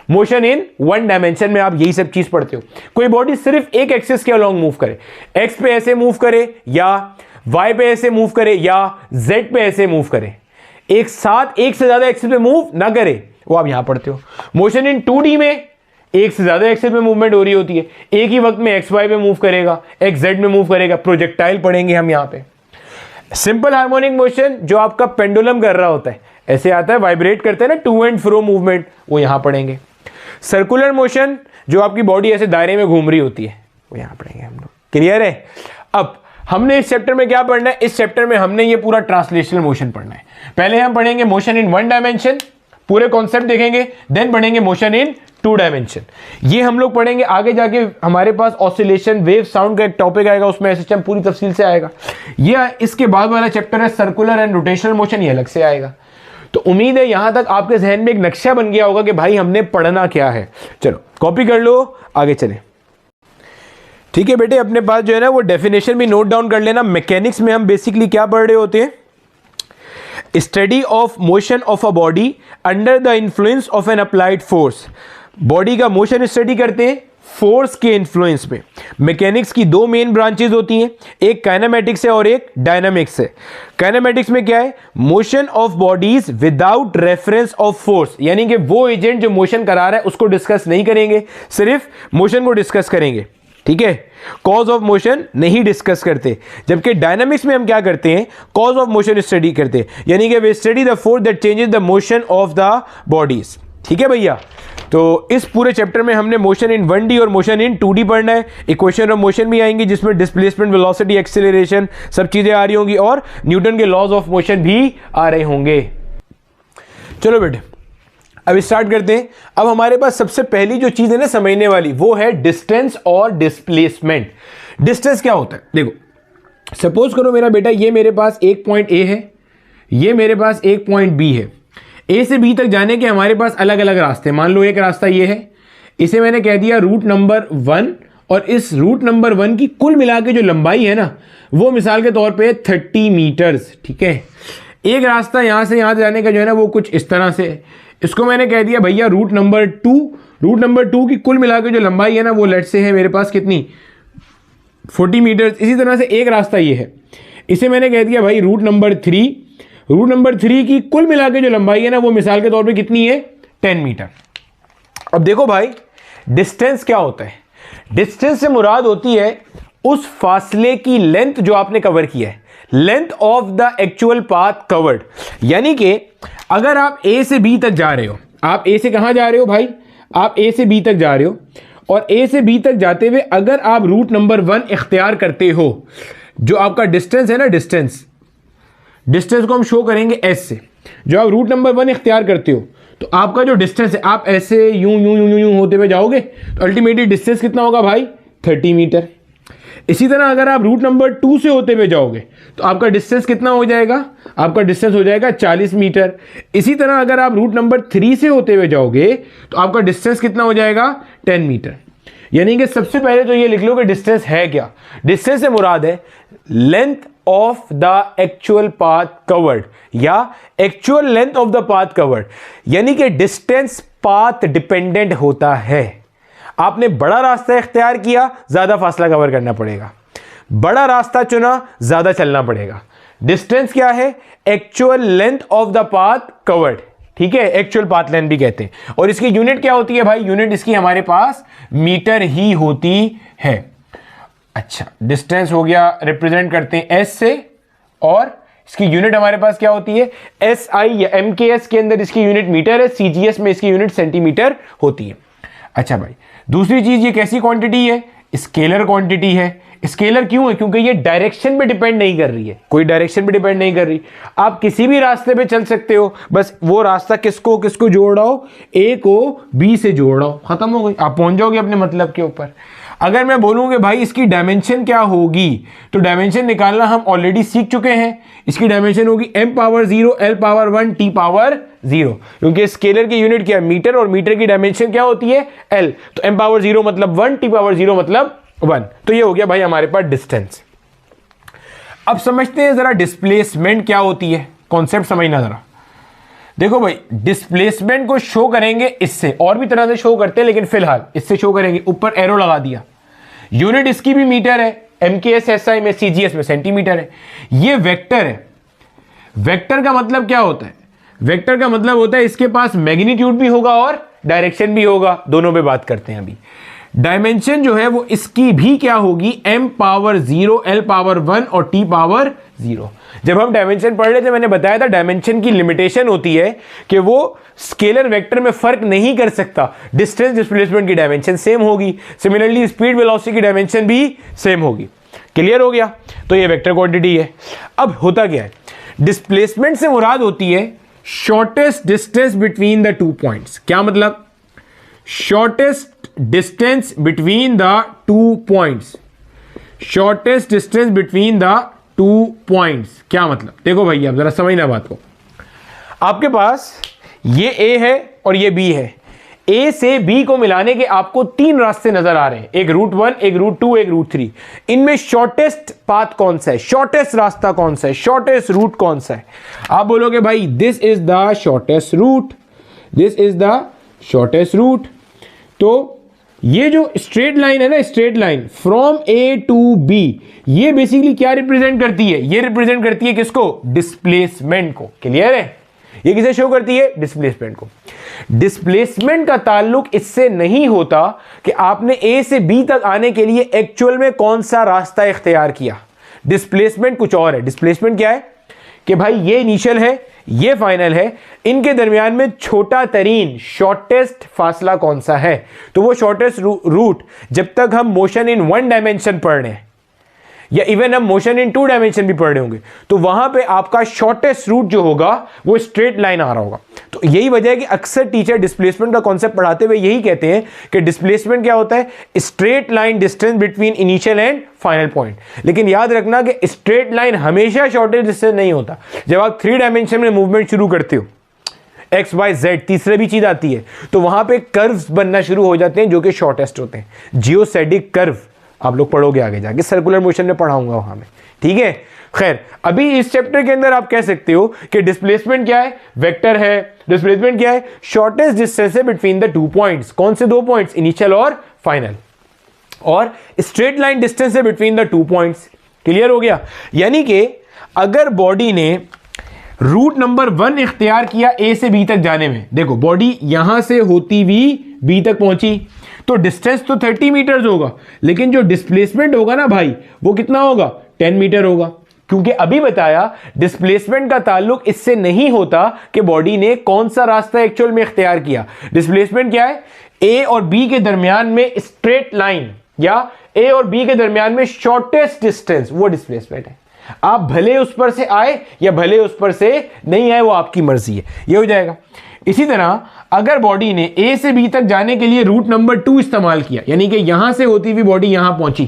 S1: मोशन इन वन डायमेंशन में आप यही सब चीज पढ़ते हो। कोई बॉडी सिर्फ एक एक्सिस के अलॉन्ग मूव करे, एक्स पे ऐसे मूव करे या वाई पे ऐसे मूव करे या जेड पे ऐसे मूव करे, एक साथ एक से ज्यादा एक्सिस पे मूव ना करे, वो आप यहां पढ़ते हो। मोशन इन 2D में एक से ज्यादा एक्सिस में मूवमेंट हो रही होती है, एक ही वक्त में एक्स वाई पे मूव करेगा, एक्स जेड में मूव करेगा, प्रोजेक्टाइल पढ़ेंगे हम यहां पे। सिंपल हार्मोनिक मोशन जो आपका पेंडुलम कर रहा होता है, ऐसे आता है, वाइब्रेट करते हैं ना, टू एंड फ्रो मूवमेंट, वो यहां पढ़ेंगे। सर्कुलर मोशन जो आपकी बॉडी ऐसे दायरे में घूम रही होती है, वो यहां पढ़ेंगे हम लोग। क्लियर है? अब हमने इस चैप्टर में क्या पढ़ना है? इस चैप्टर में हमने ये पूरा ट्रांसलेशनल मोशन पढ़ना है। पहले हम पढ़ेंगे मोशन इन 1 डायमेंशन, पूरे कॉन्सेप्ट देखेंगे, देन पढ़ेंगे मोशन इन 2 डायमेंशन। ये हम लोग पढ़ेंगे। आगे जाके हमारे पास ऑसिलेशन, वेव, साउंड का एक टॉपिक आएगा, उसमें एसएचएम पूरी तफसील से आएगा। ये इसके बाद वाला चैप्टर है सर्कुलर एंड रोटेशनल मोशन, ये अलग से आएगा। तो उम्मीद है यहां तक आपके जहन में एक नक्शा बन गया होगा कि भाई हमने पढ़ना क्या है। चलो कॉपी कर लो, आगे चले। ठीक है बेटे, अपने पास जो है ना वो डेफिनेशन भी नोट डाउन कर लेना। मैकेनिक्स में हम बेसिकली क्या पढ़ रहे होते हैं? Study of motion of a body under the influence of N applied force. Body का मोशन स्टडी करते हैं फोर्स के इन्फ्लुएंस में। मैकेनिक्स की 2 मेन ब्रांचेज होती हैं, एक काइनेमेटिक्स है और एक डायनामिक्स है। काइनेमेटिक्स में क्या है? Motion of bodies without reference of force, यानी कि वो एजेंट जो मोशन करा रहा है उसको डिस्कस नहीं करेंगे, सिर्फ मोशन को डिस्कस करेंगे। ठीक है, कॉज ऑफ मोशन नहीं डिस्कस करते। जबकि डायनामिक्स में हम क्या करते हैं? कॉज ऑफ मोशन स्टडी करते हैं, यानी कि वे study the force that changes the motion of the bodies. ठीक है भैया, तो इस पूरे चैप्टर में हमने मोशन इन 1D और मोशन इन 2D पढ़ना है। इक्वेशन ऑफ मोशन भी आएंगी जिसमें डिस्प्लेसमेंट, वेलोसिटी, एक्सेलरेशन सब चीजें आ रही होंगी और न्यूटन के लॉज ऑफ मोशन भी आ रहे होंगे। चलो बेटे अब स्टार्ट करते हैं। अब हमारे पास सबसे पहली जो चीज है ना समझने वाली, वो है डिस्टेंस और डिस्प्लेसमेंट। डिस्टेंस क्या होता है? देखो सपोज करो मेरा बेटा, ये मेरे पास एक पॉइंट ए है, ये मेरे पास एक पॉइंट बी है। ए से बी तक जाने के हमारे पास अलग अलग रास्ते। मान लो एक रास्ता ये है, इसे मैंने कह दिया रूट नंबर 1, और इस रूट नंबर 1 की कुल मिला के जो लंबाई है ना वो मिसाल के तौर पे 30 मीटर्स। ठीक है, एक रास्ता यहां से यहां जाने का जो है ना वो कुछ इस तरह से, इसको मैंने कह दिया भैया रूट नंबर 2। रूट नंबर 2 की कुल मिला के जो लंबाई है ना वो लेट से है मेरे पास कितनी? 40 मीटर्स। इसी तरह से एक रास्ता ये है, इसे मैंने कह दिया भाई रूट नंबर 3। रूट नंबर 3 की कुल मिला के जो लंबाई है ना वो मिसाल के तौर पे कितनी है? 10 मीटर। अब देखो भाई डिस्टेंस क्या होता है? डिस्टेंस से मुराद होती है उस फासले की लेंथ जो आपने कवर किया है, length of the actual path covered. यानी कि अगर आप ए से बी तक जा रहे हो, आप ए से कहां जा रहे हो भाई? आप ए से बी तक जा रहे हो, और ए से बी तक जाते हुए अगर आप रूट नंबर 1 इख्तियार करते हो, जो आपका डिस्टेंस है ना, डिस्टेंस को हम शो करेंगे एस से। जो आप रूट नंबर 1 इख्तियार करते हो तो आपका जो डिस्टेंस है, आप ऐसे यूं यूं यूं यूं होते हुए जाओगे तो अल्टीमेटली डिस्टेंस कितना होगा भाई? 30 मीटर। इसी तरह अगर आप रूट नंबर 2 से होते हुए जाओगे तो आपका डिस्टेंस कितना हो जाएगा? आपका डिस्टेंस हो जाएगा 40 मीटर। इसी तरह अगर आप रूट नंबर 3 से होते हुए जाओगे तो आपका डिस्टेंस कितना हो जाएगा? 10 मीटर। यानी कि सबसे पहले तो ये लिख लो कि डिस्टेंस है क्या? डिस्टेंस से मुराद है length of the actual path covered या actual length of the path covered. यानी कि डिस्टेंस पाथ डिपेंडेंट होता है। आपने बड़ा रास्ता इख्तियार किया, ज्यादा फासला कवर करना पड़ेगा। बड़ा रास्ता चुना, ज्यादा चलना पड़ेगा। डिस्टेंस क्या है? Actual length of the path covered. ठीक है, एक्चुअल पाथ लेंथ भी कहते हैं। और इसकी यूनिट क्या होती है भाई? यूनिट इसकी हमारे पास मीटर ही होती है। अच्छा, डिस्टेंस हो गया, रिप्रेजेंट करते हैं एस से, और इसकी यूनिट हमारे पास क्या होती है? एस आई या एमकेएस के अंदर इसकी यूनिट मीटर है, सीजीएस में इसकी यूनिट सेंटीमीटर होती है। अच्छा भाई, दूसरी चीज ये कैसी क्वांटिटी है? स्केलर क्वांटिटी है। स्केलर क्यों है? क्योंकि ये डायरेक्शन पे डिपेंड नहीं कर रही है, कोई डायरेक्शन पे डिपेंड नहीं कर रही। आप किसी भी रास्ते पे चल सकते हो, बस वो रास्ता किसको किसको जोड़ रहा हो? ए को बी से जोड़ रहा हो, खत्म हो गई, आप पहुंच जाओगे अपने मतलब के ऊपर। अगर मैं बोलूंगा भाई इसकी डायमेंशन क्या होगी, तो डायमेंशन निकालना हम ऑलरेडी सीख चुके हैं। इसकी डायमेंशन होगी m power 0 l power 1 t power 0, क्योंकि स्केलर की यूनिट क्या है? मीटर, और मीटर की डायमेंशन क्या होती है? l। तो m पावर 0 मतलब 1, t पावर 0 मतलब 1। तो ये हो गया भाई हमारे पास डिस्टेंस। अब समझते हैं जरा डिस्प्लेसमेंट क्या होती है। कॉन्सेप्ट समझना जरा। देखो भाई, डिस्प्लेसमेंट को शो करेंगे इससे, और भी तरह से शो करते हैं लेकिन फिलहाल इससे शो करेंगे। ऊपर एरो लगा दिया, यूनिट इसकी भी मीटर है, एमकेएस एसआई में, सीजीएस में सेंटीमीटर है। ये वेक्टर है। वेक्टर का मतलब क्या होता है? वेक्टर का मतलब होता है इसके पास मैग्नीट्यूड भी होगा और डायरेक्शन भी होगा। दोनों पे बात करते हैं अभी। डायमेंशन जो है वो इसकी भी क्या होगी, m पावर 0, l पावर 1 और t पावर 0। जब हम डायमेंशन पढ़ रहे थे मैंने बताया था डायमेंशन की लिमिटेशन होती है कि वो स्केलर वेक्टर में फर्क नहीं कर सकता, डिस्टेंस डिस्प्लेसमेंट की डायमेंशन सेम होगी, सिमिलरली स्पीड वेलोसिटी की डायमेंशन भी सेम होगी। क्लियर हो गया? तो ये वेक्टर क्वांटिटी है। अब होता क्या है, डिस्प्लेसमेंट से मुराद होती है shortest distance between the two points. क्या मतलब? Shortest distance between the two points, shortest distance between the two points. क्या मतलब? देखो भैया आप जरा समझना बात को। आपके पास ये A है और ये B है। A से B को मिलाने के आपको तीन रास्ते नजर आ रहे हैं, एक रूट 1, एक रूट 2, एक रूट 3। इनमें शॉर्टेस्ट पाथ कौन सा है, शॉर्टेस्ट रास्ता कौन सा है, शॉर्टेस्ट रूट कौन सा है? आप बोलोगे भाई this is the shortest route, this is the shortest route. तो ये जो स्ट्रेट लाइन है ना, straight line from A to B, ये बेसिकली क्या रिप्रेजेंट करती है? ये रिप्रेजेंट करती है किसको? डिस्प्लेसमेंट को। क्लियर है? ये किसे शो करती है? डिस्प्लेसमेंट को। डिस्प्लेसमेंट का ताल्लुक इससे नहीं होता कि आपने A से B तक आने के लिए एक्चुअल में कौन सा रास्ता इख्तियार किया। डिस्प्लेसमेंट कुछ और है। डिस्प्लेसमेंट क्या है कि भाई ये इनिशियल है, ये फाइनल है, इनके दरमियान में छोटा तरीन शॉर्टेस्ट फासला कौन सा है। तो वो शॉर्टेस्ट रूट जब तक हम मोशन इन वन डायमेंशन पढ़ रहे हैं या इवन हम मोशन इन टू डायमेंशन भी पढ़ रहे होंगे तो वहां पे आपका शॉर्टेस्ट रूट जो होगा वो स्ट्रेट लाइन आ रहा होगा। तो यही वजह है कि अक्सर टीचर डिस्प्लेसमेंट का कॉन्सेप्ट पढ़ाते हुए यही कहते हैं कि डिस्प्लेसमेंट क्या होता है? Straight line distance between initial and final point. लेकिन याद रखना कि स्ट्रेट लाइन हमेशा शॉर्टेस्ट डिस्टेंस नहीं होता। जब आप 3 डायमेंशन में मूवमेंट शुरू करते हो, एक्स वाई जेड, तीसरी भी चीज आती है, तो वहां पे कर्व्स बनना शुरू हो जाते हैं जो कि शॉर्टेस्ट होते हैं। जियोसेडिक कर्व आप लोग पढ़ोगे आगे जाके, सर्कुलर मोशन में पढ़ाऊंगा वहां में, ठीक है। खैर अभी इस चैप्टर के अंदर आप कह सकते हो कि डिस्प्लेसमेंट क्या है? वेक्टर है। डिस्प्लेसमेंट क्या है? शॉर्टेस्ट डिस्टेंस है बिटवीन द टू पॉइंट्स। कौन से दो पॉइंट्स? इनिशियल और फाइनल। और स्ट्रेट लाइन डिस्टेंस है between the two points. Clear हो गया? यानी कि अगर बॉडी ने रूट नंबर 1 इख्तियार किया A से B तक जाने में, देखो बॉडी यहां से होती हुई B तक पहुंची तो डिस्टेंस तो 30 मीटर्स होगा, लेकिन जो डिस्प्लेसमेंट होगा ना भाई वो कितना होगा? 10 मीटर होगा। क्योंकि अभी बताया डिस्प्लेसमेंट का ताल्लुक इससे नहीं होता कि बॉडी ने कौन सा रास्ता एक्चुअल में इख्तियार किया। डिस्प्लेसमेंट क्या है? A और B के दरमियान में स्ट्रेट लाइन या A और B के दरमियान में शॉर्टेस्ट डिस्टेंस, वो डिस्प्लेसमेंट है। आप भले उस पर से आए या भले उस पर से नहीं आए, वो आपकी मर्जी है, ये हो जाएगा। इसी तरह अगर बॉडी ने A से B तक जाने के लिए रूट नंबर 2 इस्तेमाल किया, यानी कि यहां से होती हुई बॉडी यहां पहुंची,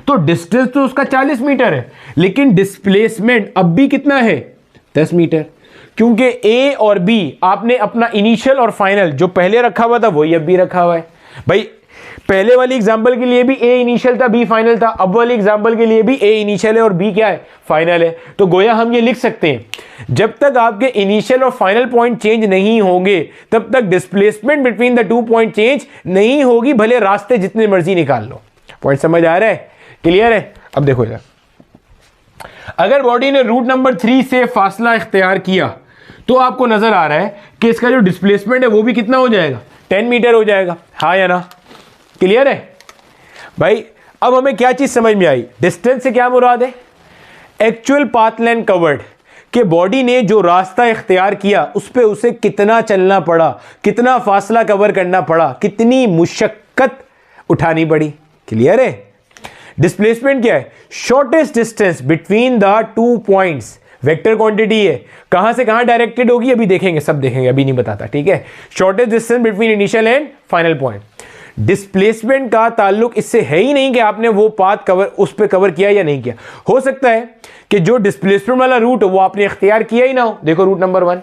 S1: तो डिस्टेंस तो उसका 40 मीटर है, लेकिन डिस्प्लेसमेंट अब भी कितना है? 10 मीटर। क्योंकि A और B आपने अपना इनिशियल और फाइनल जो पहले रखा हुआ था वही अब भी रखा हुआ है। भाई पहले वाली एग्जांपल के लिए भी A इनिशियल था, B फाइनल था। अब वाली एग्जांपल के लिए भी A इनिशियल है और B क्या है? फाइनल है। तो गोया हम ये लिख सकते हैं जब तक आपके इनिशियल और फाइनल पॉइंट चेंज नहीं होंगे तब तक displacement between the two point change नहीं होगी, भले रास्ते जितने मर्जी निकाल लो। पॉइंट समझ आ रहा है? क्लियर है? अब देखो इधर, अगर बॉडी ने रूट नंबर 3 से फासला इख्तियार किया तो आपको नजर आ रहा है कि इसका जो डिस्प्लेसमेंट है वो भी कितना हो जाएगा? 10 मीटर हो जाएगा। हाँ या ना? क्लियर है भाई? अब हमें क्या चीज समझ में आई? डिस्टेंस से क्या मुराद है? एक्चुअल पाथ लेंथ कवर्ड, कि बॉडी ने जो रास्ता इख्तियार किया उस पे उसे कितना चलना पड़ा, कितना फासला कवर करना पड़ा, कितनी मुशक्कत उठानी पड़ी। क्लियर है? डिस्प्लेसमेंट क्या है? Shortest distance between the two points. Vector quantity है, कहां से कहां डायरेक्टेड होगी अभी देखेंगे, सब देखेंगे, अभी नहीं बताता, ठीक है। Shortest distance between initial and final point. Displacement का ताल्लुक इससे है ही नहीं कि आपने वो पाथ कवर उस पे कवर किया या नहीं किया। हो सकता है कि जो डिस्प्लेसमेंट वाला रूट हो वो आपने इख्तियार किया ही ना हो। देखो रूट नंबर 1,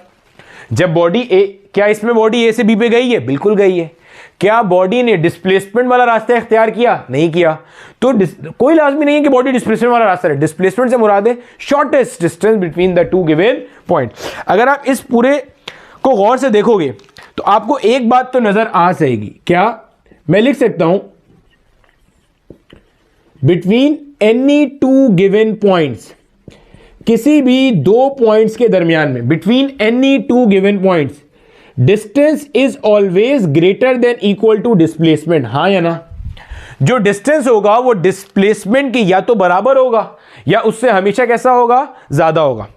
S1: जब बॉडी ए, क्या इसमें बॉडी A से B पे गई है? बिल्कुल गई है। क्या बॉडी ने डिस्प्लेसमेंट वाला रास्ता इख्तियार किया? नहीं किया। तो कोई लाजमी नहीं है कि बॉडी डिस्प्लेसमेंट वाला रास्ता है। डिस्प्लेसमेंट से मुराद है shortest distance between the two given point. अगर आप इस पूरे को गौर से देखोगे तो आपको एक बात तो नजर आ जाएगी। क्या? मैं लिख सकता हूं between any two given points, किसी भी दो पॉइंट्स के दरमियान में, between any two given points distance is always greater than equal to displacement. हाँ या ना? जो डिस्टेंस होगा वो डिस्प्लेसमेंट की या तो बराबर होगा या उससे हमेशा कैसा होगा, ज्यादा होगा।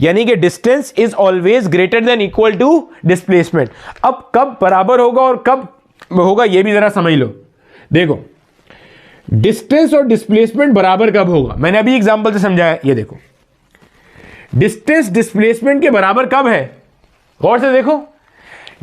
S1: यानी कि distance is always greater than equal to displacement. अब कब बराबर होगा और कब होगा ये भी जरा समझ लो। देखो डिस्टेंस और डिस्प्लेसमेंट बराबर कब होगा, मैंने अभी एग्जांपल से समझाया। ये देखो डिस्टेंस डिस्प्लेसमेंट के बराबर कब है, गौर से देखो।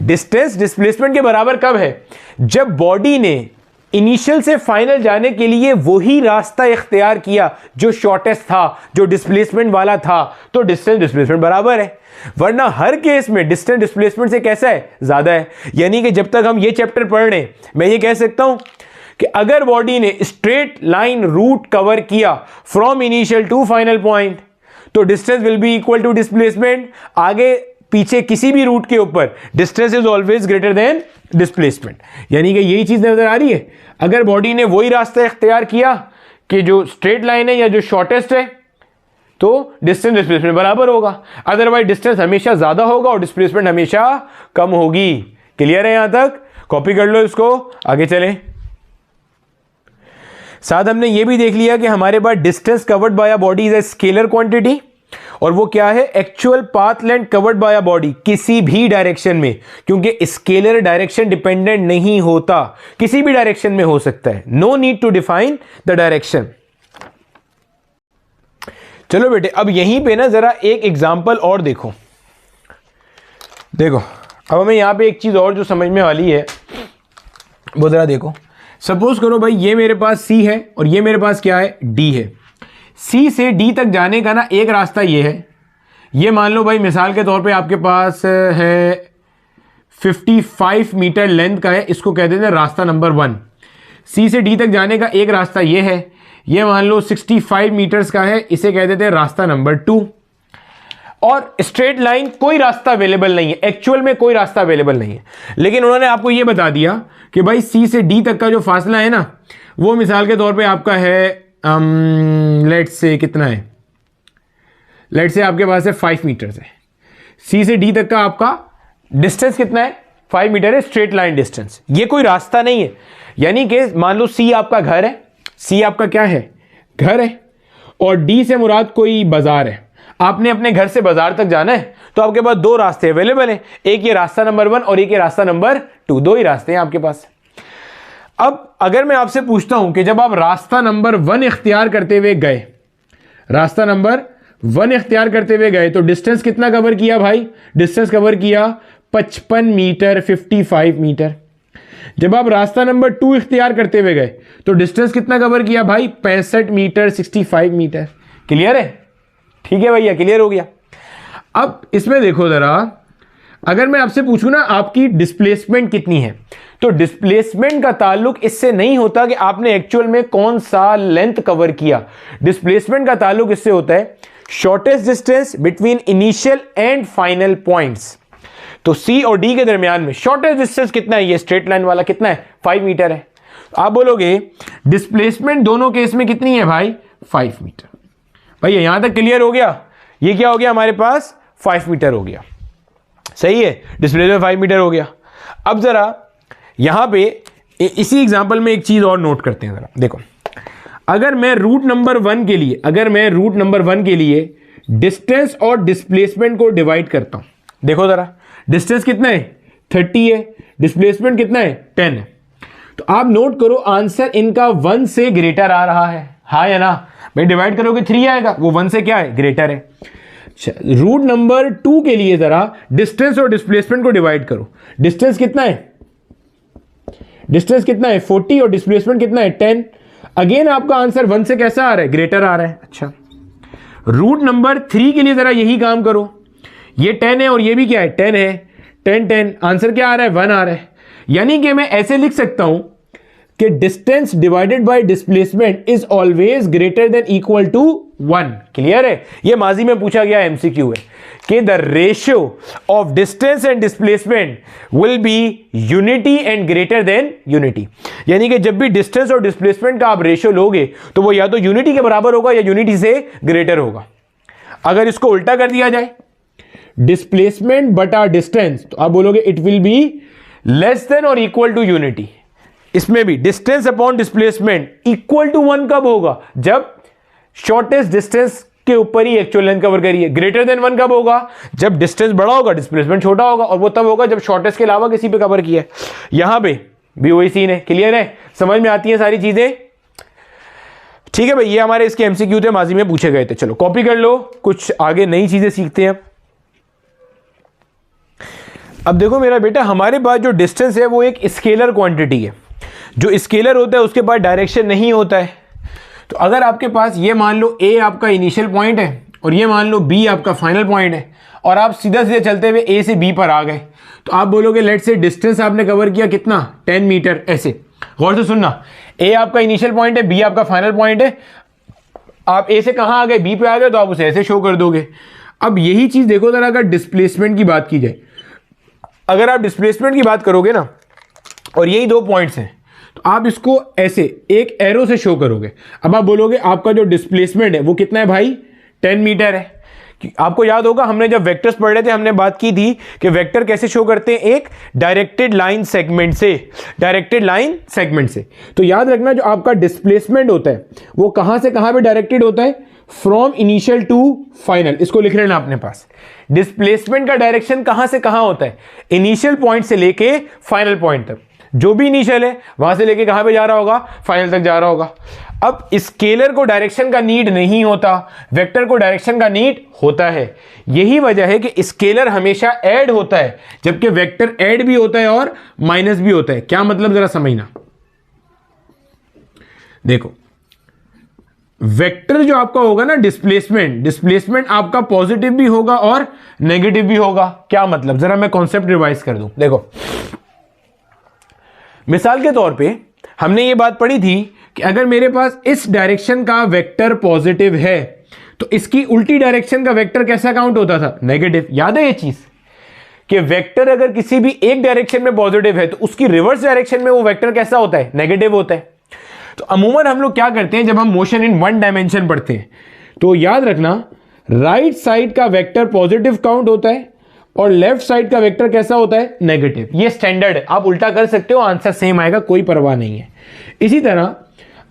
S1: डिस्टेंस डिस्प्लेसमेंट के बराबर कब है, जब बॉडी ने इनिशियल से फाइनल जाने के लिए वही रास्ता इख्तियार किया जो शॉर्टेस्ट था, जो डिस्प्लेसमेंट वाला था, तो डिस्टेंस डिस्प्लेसमेंट बराबर है। वरना हर केस में डिस्टेंस डिस्प्लेसमेंट से कैसा है, ज्यादा है। यानी कि जब तक हम ये चैप्टर पढ़ रहे हैं, मैं ये कह सकता हूं कि अगर बॉडी ने स्ट्रेट लाइन रूट कवर किया from initial to final point, तो distance will be equal to displacement. आगे पीछे किसी भी रूट के ऊपर distance is always greater than displacement. यानी कि यही चीज नजर आ रही है। अगर बॉडी ने वही रास्ता इख्तियार किया कि जो स्ट्रेट लाइन है या जो शॉर्टेस्ट है, तो डिस्टेंस डिस्प्लेसमेंट बराबर होगा। अदरवाइज डिस्टेंस हमेशा ज्यादा होगा और डिस्प्लेसमेंट हमेशा कम होगी। क्लियर है यहां तक, कॉपी कर लो इसको, आगे चलें। साथ हमने ये भी देख लिया कि हमारे पास distance covered by a body is a scalar quantity, और वो क्या है, actual path length covered by a body किसी भी डायरेक्शन में, क्योंकि स्केलर डायरेक्शन डिपेंडेंट नहीं होता, किसी भी डायरेक्शन में हो सकता है। No need to define the direction. चलो बेटे अब यहीं पे ना जरा एक एग्जांपल और देखो। देखो अब हमें यहां पे एक चीज और जो समझ में वाली है वो जरा देखो। सपोज करो भाई ये मेरे पास C है और ये मेरे पास क्या है, D है। C से D तक जाने का ना एक रास्ता ये है, ये मान लो भाई मिसाल के तौर पे आपके पास है 55 मीटर लेंथ का है, इसको कहते हैं रास्ता नंबर 1। C से D तक जाने का एक रास्ता ये है, ये मान लो 65 मीटर्स का है, इसे कह देते हैं रास्ता नंबर 2। और स्ट्रेट लाइन कोई रास्ता अवेलेबल नहीं है, एक्चुअल में कोई रास्ता अवेलेबल नहीं है, लेकिन उन्होंने आपको यह बता दिया कि भाई C से D तक का जो फासला है ना, वो मिसाल के तौर पे आपका है लेट से कितना है, लेट से आपके पास है 5 मीटर्स है। C से D तक का आपका डिस्टेंस कितना है, 5 मीटर है, स्ट्रेट लाइन डिस्टेंस, ये कोई रास्ता नहीं है। यानी कि मान लो C आपका घर है, C आपका क्या है, घर है, और D से मुराद कोई बाजार है। आपने अपने घर से बाजार तक जाना है तो आपके पास दो रास्ते अवेलेबल हैं, एक ये रास्ता नंबर 1 और एक ये रास्ता नंबर 2, दो ही रास्ते हैं आपके पास। अब अगर मैं आपसे पूछता हूं कि जब आप रास्ता नंबर 1 इख्तियार करते हुए गए, रास्ता नंबर 1 इख्तियार करते हुए गए, तो डिस्टेंस कितना कवर किया भाई, डिस्टेंस कवर किया 55 मीटर, 55 मीटर। जब आप रास्ता नंबर 2 इख्तियार करते हुए गए तो डिस्टेंस कितना कवर किया भाई, 65 मीटर, 65 मीटर। क्लियर है, ठीक है भैया, क्लियर हो गया। अब इसमें देखो जरा, अगर मैं आपसे पूछूं ना आपकी डिस्प्लेसमेंट कितनी है, तो डिस्प्लेसमेंट का ताल्लुक इससे नहीं होता कि आपने एक्चुअल में कौन सा लेंथ कवर किया। डिस्प्लेसमेंट का ताल्लुक इससे होता है shortest distance between initial and final points. तो C और D के दरमियान में शॉर्टेस्ट डिस्टेंस कितना है, ये स्ट्रेट लाइन वाला कितना है, 5 मीटर है। आप बोलोगे डिस्प्लेसमेंट दोनों केस में कितनी है भाई, 5 मीटर। भैया यहां तक क्लियर हो गया, ये क्या हो गया हमारे पास, 5 मीटर हो गया, सही है, डिस्प्लेसमेंट 5 मीटर हो गया। अब जरा यहां पे इसी एग्जांपल में एक चीज और नोट करते हैं जरा, देखो अगर मैं रूट नंबर 1 के लिए, अगर मैं रूट नंबर 1 के लिए डिस्टेंस और डिस्प्लेसमेंट को डिवाइड करता हूं, देखो जरा डिस्टेंस कितना है, 30 है, डिस्प्लेसमेंट कितना है, 10 है। तो आप नोट करो आंसर इनका 1 से ग्रेटर आ रहा है, हाँ या ना भाई, डिवाइड करोगे 3 आएगा, वो 1 से क्या है, ग्रेटर है। रूट नंबर 2 के लिए जरा डिस्टेंस और डिस्प्लेसमेंट को डिवाइड करो, डिस्टेंस कितना है, डिस्टेंस कितना है 40 और डिस्प्लेसमेंट कितना है 10। अगेन आपका आंसर 1 से कैसा आ रहा है, ग्रेटर आ रहा है। अच्छा रूट नंबर 3 के लिए जरा यही काम करो, ये 10 है और ये भी क्या है, 10 है, 10 10, आंसर क्या आ रहा है, 1 आ रहा है। यानी कि मैं ऐसे लिख सकता हूं कि distance divided by displacement is always greater than equal to 1। Clear है, ये माजी में पूछा गया एमसीक्यू है कि the ratio of distance and displacement will be unity and greater than unity. यानी कि जब भी डिस्टेंस और डिस्प्लेसमेंट का आप रेशियो लोगे तो वो या तो यूनिटी के बराबर होगा या यूनिटी से ग्रेटर होगा। अगर इसको उल्टा कर दिया जाए, डिस्प्लेसमेंट बटा डिस्टेंस, तो आप बोलोगे it will be less than और इक्वल टू यूनिटी। इसमें भी distance upon displacement equal to 1 कब होगा? जब शॉर्टेस्ट डिस्टेंस के ऊपर ही एक्चुअल लेंथ कवर करिए। ग्रेटर देन 1 कब होगा? जब डिस्टेंस बड़ा होगा, डिस्प्लेसमेंट छोटा होगा, और वो तब होगा जब शॉर्टेस्ट के अलावा किसी पे कवर किया है। यहां पे भी वही सीन है। क्लियर है? समझ में आती है सारी चीजें? ठीक है भाई, ये हमारे इसके एमसीक्यू थे, माजी में पूछे गए थे। चलो कॉपी कर लो, कुछ आगे नई चीजें सीखते हैं। अब देखो मेरा बेटा, हमारे पास जो डिस्टेंस है वो एक स्केलर क्वांटिटी है। जो स्केलर होता है उसके पास डायरेक्शन नहीं होता है। तो अगर आपके पास ये मान लो ए आपका इनिशियल पॉइंट है और ये मान लो बी आपका फाइनल पॉइंट है, और आप सीधा सीधा चलते हुए ए से बी पर आ गए, तो आप बोलोगे लेट से डिस्टेंस आपने कवर किया कितना? 10 मीटर। ऐसे गौर से सुनना, ए आपका इनिशियल पॉइंट है, बी आपका फाइनल पॉइंट है। आप ए से कहां आ गए? बी पे आ गए, तो आप उसे ऐसे शो कर दोगे। अब यही चीज देखो जरा, अगर डिस्प्लेसमेंट की बात की जाए, अगर आप डिस्प्लेसमेंट की बात करोगे ना, और यही 2 पॉइंट्स हैं, तो आप इसको ऐसे एक एरो से शो करोगे। अब आप बोलोगे आपका जो डिस्प्लेसमेंट है वो कितना है भाई? 10 मीटर है। आपको याद होगा हमने जब वेक्टर्स पढ़ रहे थे, हमने बात की थी कि वेक्टर कैसे शो करते हैं? एक डायरेक्टेड लाइन सेगमेंट से। डायरेक्टेड लाइन सेगमेंट से। तो याद रखना, जो आपका डिस्प्लेसमेंट होता है वो कहां से कहां पे डायरेक्टेड होता है? From initial to final. इसको लिख लेना अपने पास। डिस्प्लेसमेंट का डायरेक्शन कहां से कहां होता है? इनिशियल पॉइंट से लेके फाइनल पॉइंट तक। जो भी इनिशियल है वहां से लेके कहां पे जा रहा होगा? फाइनल तक जा रहा होगा। अब स्केलर को डायरेक्शन का नीड नहीं होता, वेक्टर को डायरेक्शन का नीड होता है। यही वजह है कि स्केलर हमेशा ऐड होता है, जबकि वेक्टर ऐड भी होता है और माइनस भी होता है। क्या मतलब जरा समझना। देखो, वेक्टर जो आपका होगा ना, डिस्प्लेसमेंट आपका पॉजिटिव भी होगा और नेगेटिव भी होगा। क्या मतलब? जरा मैं कॉन्सेप्ट रिवाइज कर दूं। देखो, मिसाल के तौर पे हमने ये बात पढ़ी थी कि अगर मेरे पास इस डायरेक्शन का वेक्टर पॉजिटिव है, तो इसकी उल्टी डायरेक्शन का वेक्टर कैसा काउंट होता था? नेगेटिव। याद है ये चीज कि वेक्टर अगर किसी भी एक डायरेक्शन में पॉजिटिव है, तो उसकी रिवर्स डायरेक्शन में वो वेक्टर कैसा होता है? नेगेटिव होता है। तो अमूमन हम लोग क्या करते हैं, जब हम मोशन इन 1 डायमेंशन पढ़ते हैं, तो याद रखना राइट साइड का वेक्टर पॉजिटिव काउंट होता है और लेफ्ट साइड का वेक्टर कैसा होता है? नेगेटिव। ये स्टैंडर्ड है, आप उल्टा कर सकते हो, आंसर सेम आएगा, कोई परवाह नहीं है। इसी तरह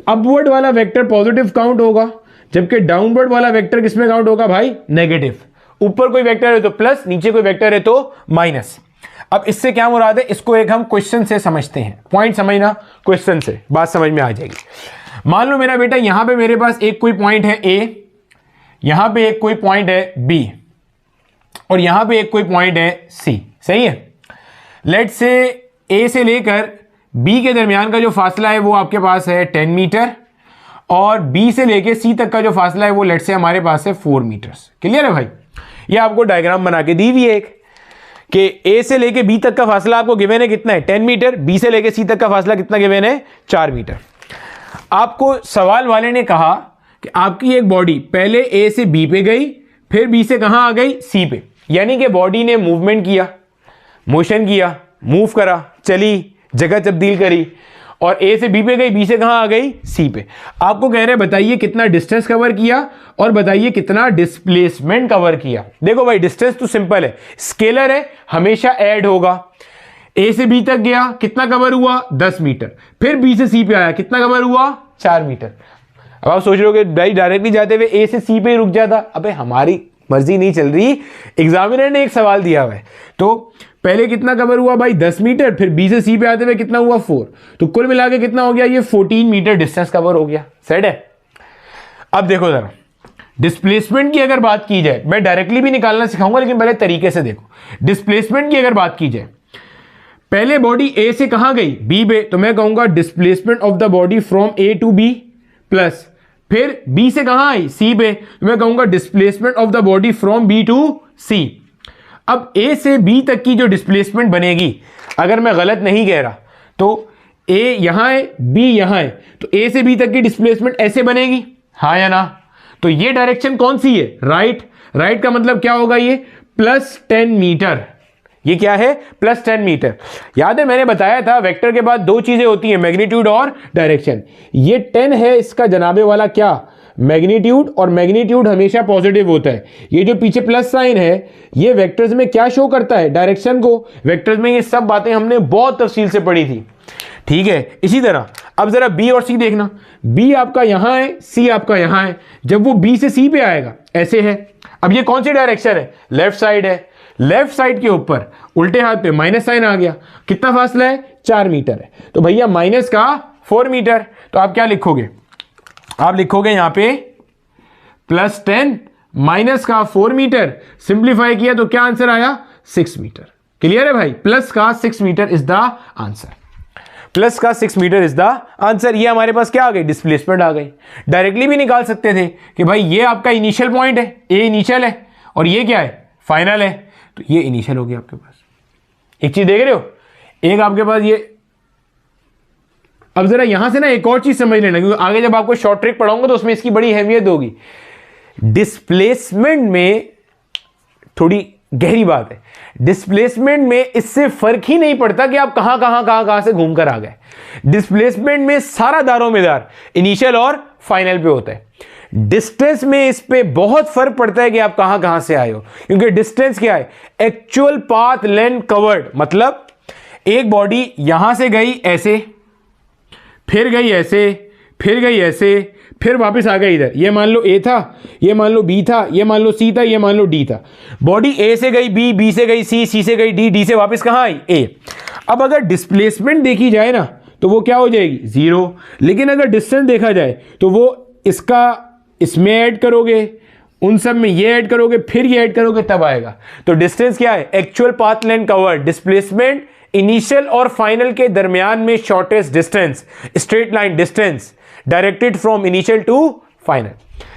S1: अपवर्ड वाला वेक्टर पॉजिटिव काउंट होगा, जबकि डाउनवर्ड वाला वेक्टर किसमें काउंट होगा भाई? नेगेटिव। ऊपर कोई वेक्टर है तो प्लस, नीचे कोई वेक्टर है तो माइनस। अब इससे क्या मुराद है? इसको एक हम क्वेश्चन से समझते हैं। पॉइंट समझना, क्वेश्चन से बात समझ में आ जाएगी। मान लो मेरा बेटा यहां पे मेरे पास एक कोई पॉइंट है ए, यहां पे एक कोई पॉइंट है बी, और यहां पे एक कोई पॉइंट है सी। सही है? लेट से ए से लेकर बी के दरमियान का जो फासला है वो आपके पास है 10 मीटर, और बी से लेकर सी तक का जो फासला है वो लेट से हमारे पास है 4 मीटर। क्लियर है भाई? ये आपको डायग्राम बना के दी हुई है एक, कि ए से लेके बी तक का फासला आपको गिवन है कितना है? 10 मीटर। बी से लेके सी तक का फासला कितना गिवन है? 4 मीटर। आपको सवाल वाले ने कहा कि आपकी एक बॉडी पहले ए से बी पे गई, फिर बी से कहां आ गई? सी पे। यानी कि बॉडी ने मूवमेंट किया, मोशन किया, मूव करा, चली, जगह तब्दील करी, और ए से बी पे गई, बी से कहां आ गई? सी पे। आपको कह रहे बताइए कितना डिस्टेंस कवर किया और बताइए कितना डिस्प्लेसमेंट कवर किया। देखो भाई, डिस्टेंस तो सिंपल है, स्केलर है, हमेशा ऐड होगा। ए से बी तक गया, कितना कवर हुआ? 10 मीटर। फिर बी से सी पे आया, कितना कवर हुआ? 4 मीटर। अब आप सोच रहे हो भाई डायरेक्टली जाते हुए ए से सी पे रुक जाता। अबे हमारी मर्जी नहीं चल रही, एग्जामिनर ने एक सवाल दिया हुआ है। तो पहले कितना कवर हुआ भाई? 10 मीटर। फिर बी से सी पे आते हुए कितना हुआ? 4। तो कुल मिला के कितना हो गया? ये 14 मीटर डिस्टेंस कवर हो गया। सेट है? अब देखो जरा, डिस्प्लेसमेंट की अगर बात की जाए, मैं डायरेक्टली भी निकालना सिखाऊंगा, लेकिन पहले तरीके से देखो। डिस्प्लेसमेंट की अगर बात की जाए, पहले बॉडी ए से कहां गई? बी पे। तो मैं कहूंगा displacement of the body from A to B plus, फिर बी से कहां आई? सी पे। तो मैं कहूंगा displacement of the body from B to C. अब ए से बी तक की जो डिस्प्लेसमेंट बनेगी, अगर मैं गलत नहीं कह रहा, तो ए यहां है, बी यहां है, तो ए से बी तक की डिस्प्लेसमेंट ऐसे बनेगी, हाँ या ना? तो ये डायरेक्शन कौन सी है? राइट। राइट का मतलब क्या होगा? ये +10 मीटर। ये क्या है? +10 मीटर। याद है मैंने बताया था वेक्टर के बाद 2 चीजें होती हैं, मैग्नीट्यूड और डायरेक्शन। ये 10 है इसका जनाबे वाला क्या? मैग्नीट्यूड, और मैग्नीट्यूड हमेशा पॉजिटिव होता है। ये जो पीछे प्लस साइन है, ये वेक्टर्स में क्या शो करता है? डायरेक्शन को। वेक्टर्स में ये सब बातें हमने बहुत तफसील से पढ़ी थी। ठीक है। इसी तरह अब जरा बी और सी देखना, बी आपका यहां है, सी आपका यहां है। जब वो बी से सी पे आएगा ऐसे है, अब ये कौन सी डायरेक्शन है, लेफ्ट साइड है। लेफ्ट साइड के ऊपर उल्टे हाथ पे माइनस साइन आ गया, कितना फासला है, 4 मीटर है। तो भैया माइनस का 4 मीटर, तो आप क्या लिखोगे, आप लिखोगे यहां पे +10 माइनस का 4 मीटर, सिंप्लीफाई किया तो क्या आंसर आया, 6 मीटर। क्लियर है भाई, प्लस का 6 metre is the answer, plus का 6 मीटर इज द आंसर। ये हमारे पास क्या आ गई, डिस्प्लेसमेंट आ गई। डायरेक्टली भी निकाल सकते थे कि भाई ये आपका इनिशियल पॉइंट है, ए इनिशियल है और ये क्या है, फाइनल है, तो ये इनिशियल हो गया आपके पास। एक चीज देख रहे हो, एक आपके पास ये, अब जरा यहां से ना एक और चीज समझ लेना, क्योंकि आगे जब आपको शॉर्ट ट्रिक पढ़ाऊंगा तो उसमें इसकी बड़ी अहमियत होगी। डिस्प्लेसमेंट में थोड़ी गहरी बात है, डिस्प्लेसमेंट में इससे फर्क ही नहीं पड़ता कि आप कहां से घूमकर आ गए। डिस्प्लेसमेंट में सारा दारोमदार इनिशियल और फाइनल पे होता है। डिस्टेंस में इस पे बहुत फर्क पड़ता है कि आप कहां से आए हो, क्योंकि डिस्टेंस क्या है, एक्चुअल पाथ लेंथ कवर्ड। मतलब एक बॉडी यहां से गई ऐसे, फिर गई ऐसे, फिर गई ऐसे, फिर वापस आ गई इधर। ये मान लो ए था, ये मान लो बी था, ये मान लो सी था, ये मान लो डी था। बॉडी ए से गई बी, बी से गई सी, सी से गई डी, डी से वापस कहां आई, ए। अब अगर डिस्प्लेसमेंट देखी जाए ना तो वो क्या हो जाएगी, 0। लेकिन अगर डिस्टेंस देखा जाए तो वो इसका इसमें ऐड करोगे, उन सब में ये ऐड करोगे, फिर ये ऐड करोगे, तब आएगा। तो डिस्टेंस क्या है, actual path length covered. Displacement initial और फाइनल के दरमियान में shortest distance, straight line distance directed from initial to final.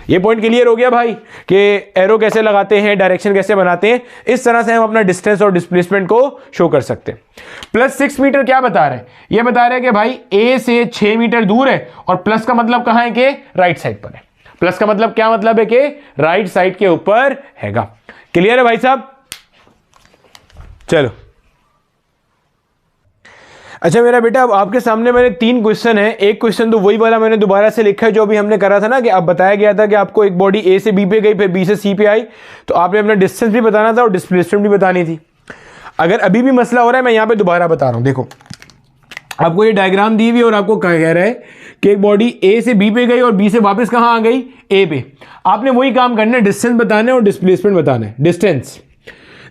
S1: ये पॉइंट क्लियर हो गया भाई कि एरो कैसे लगाते हैं, डायरेक्शन कैसे बनाते हैं। इस तरह से हम अपना डिस्टेंस और डिस्प्लेसमेंट को शो कर सकते हैं। +6 मीटर क्या बता रहे हैं, ये बता रहे हैं कि भाई ए से 6 मीटर दूर है, और प्लस का मतलब कहां है कि राइट साइड पर है। प्लस का मतलब क्या मतलब है कि राइट साइड के ऊपर हैगा। क्लियर है भाई साहब, चलो। अच्छा मेरा बेटा, अब आपके सामने मैंने 3 क्वेश्चन है। एक क्वेश्चन तो वही वाला मैंने दोबारा से लिखा है जो अभी हमने करा था ना, कि अब बताया गया था कि आपको एक बॉडी ए से बी पे गई, फिर बी से सी पे आई, तो आपने अपना डिस्टेंस भी बताना था और डिस्प्लेसमेंट भी बतानी थी। अगर अभी भी मसला हो रहा है, मैं यहां पे दोबारा बता रहा हूं। देखो आपको ये डायग्राम दी हुई और आपको कह रहा है कि एक बॉडी ए से बी पे गई और बी से वापस कहां आ गई, ए पे। आपने वही काम करना है, डिस्टेंस बताना है और डिस्प्लेसमेंट बताना है। डिस्टेंस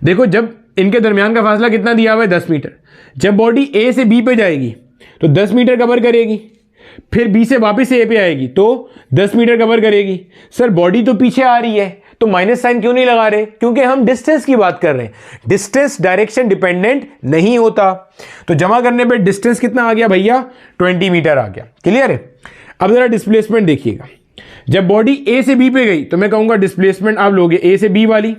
S1: देखो, जब इनके दरमियान का फासला कितना दिया हुआ है, 10 मीटर। जब बॉडी ए से बी पे जाएगी तो 10 मीटर कवर करेगी, फिर बी से वापस ए पे आएगी तो 10 मीटर कवर करेगी। सर बॉडी तो पीछे आ रही है, तो माइनस साइन क्यों नहीं लगा रहे, क्योंकि हम डिस्टेंस की बात कर रहे हैं। डिस्टेंस डायरेक्शन डिपेंडेंट नहीं होता। तो जमा करने पे डिस्टेंस कितना आ गया भैया, 20 मीटर आ गया। क्लियर है। अब जरा डिस्प्लेसमेंट देखिएगा, जब बॉडी ए से बी पे गई तो मैं कहूंगा डिस्प्लेसमेंट आप लोगे ए से बी वाली।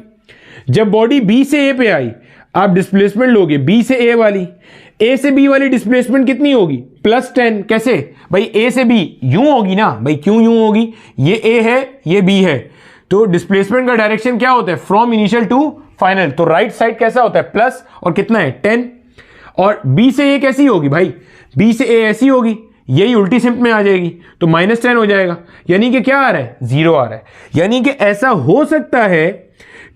S1: जब बॉडी बी से ए पे आई आप डिस्प्लेसमेंट लोगे बी से ए वाली। ए से बी वाली डिस्प्लेसमेंट कितनी होगी, +10। कैसे भाई, ए से बी यूं होगी ना भाई, क्यों यूं होगी, ये ए है ये बी है, तो डिस्प्लेसमेंट का डायरेक्शन क्या होता है, फ्रॉम इनिशियल टू फाइनल। तो राइट साइड कैसा होता है, प्लस, और कितना है 10। और बी से ए कैसी होगी भाई, बी से ए ऐसी होगी, यही उल्टी सिम्प में आ जाएगी, तो -10 हो जाएगा। यानी कि क्या आ रहा है, 0 आ रहा है। यानी कि ऐसा हो सकता है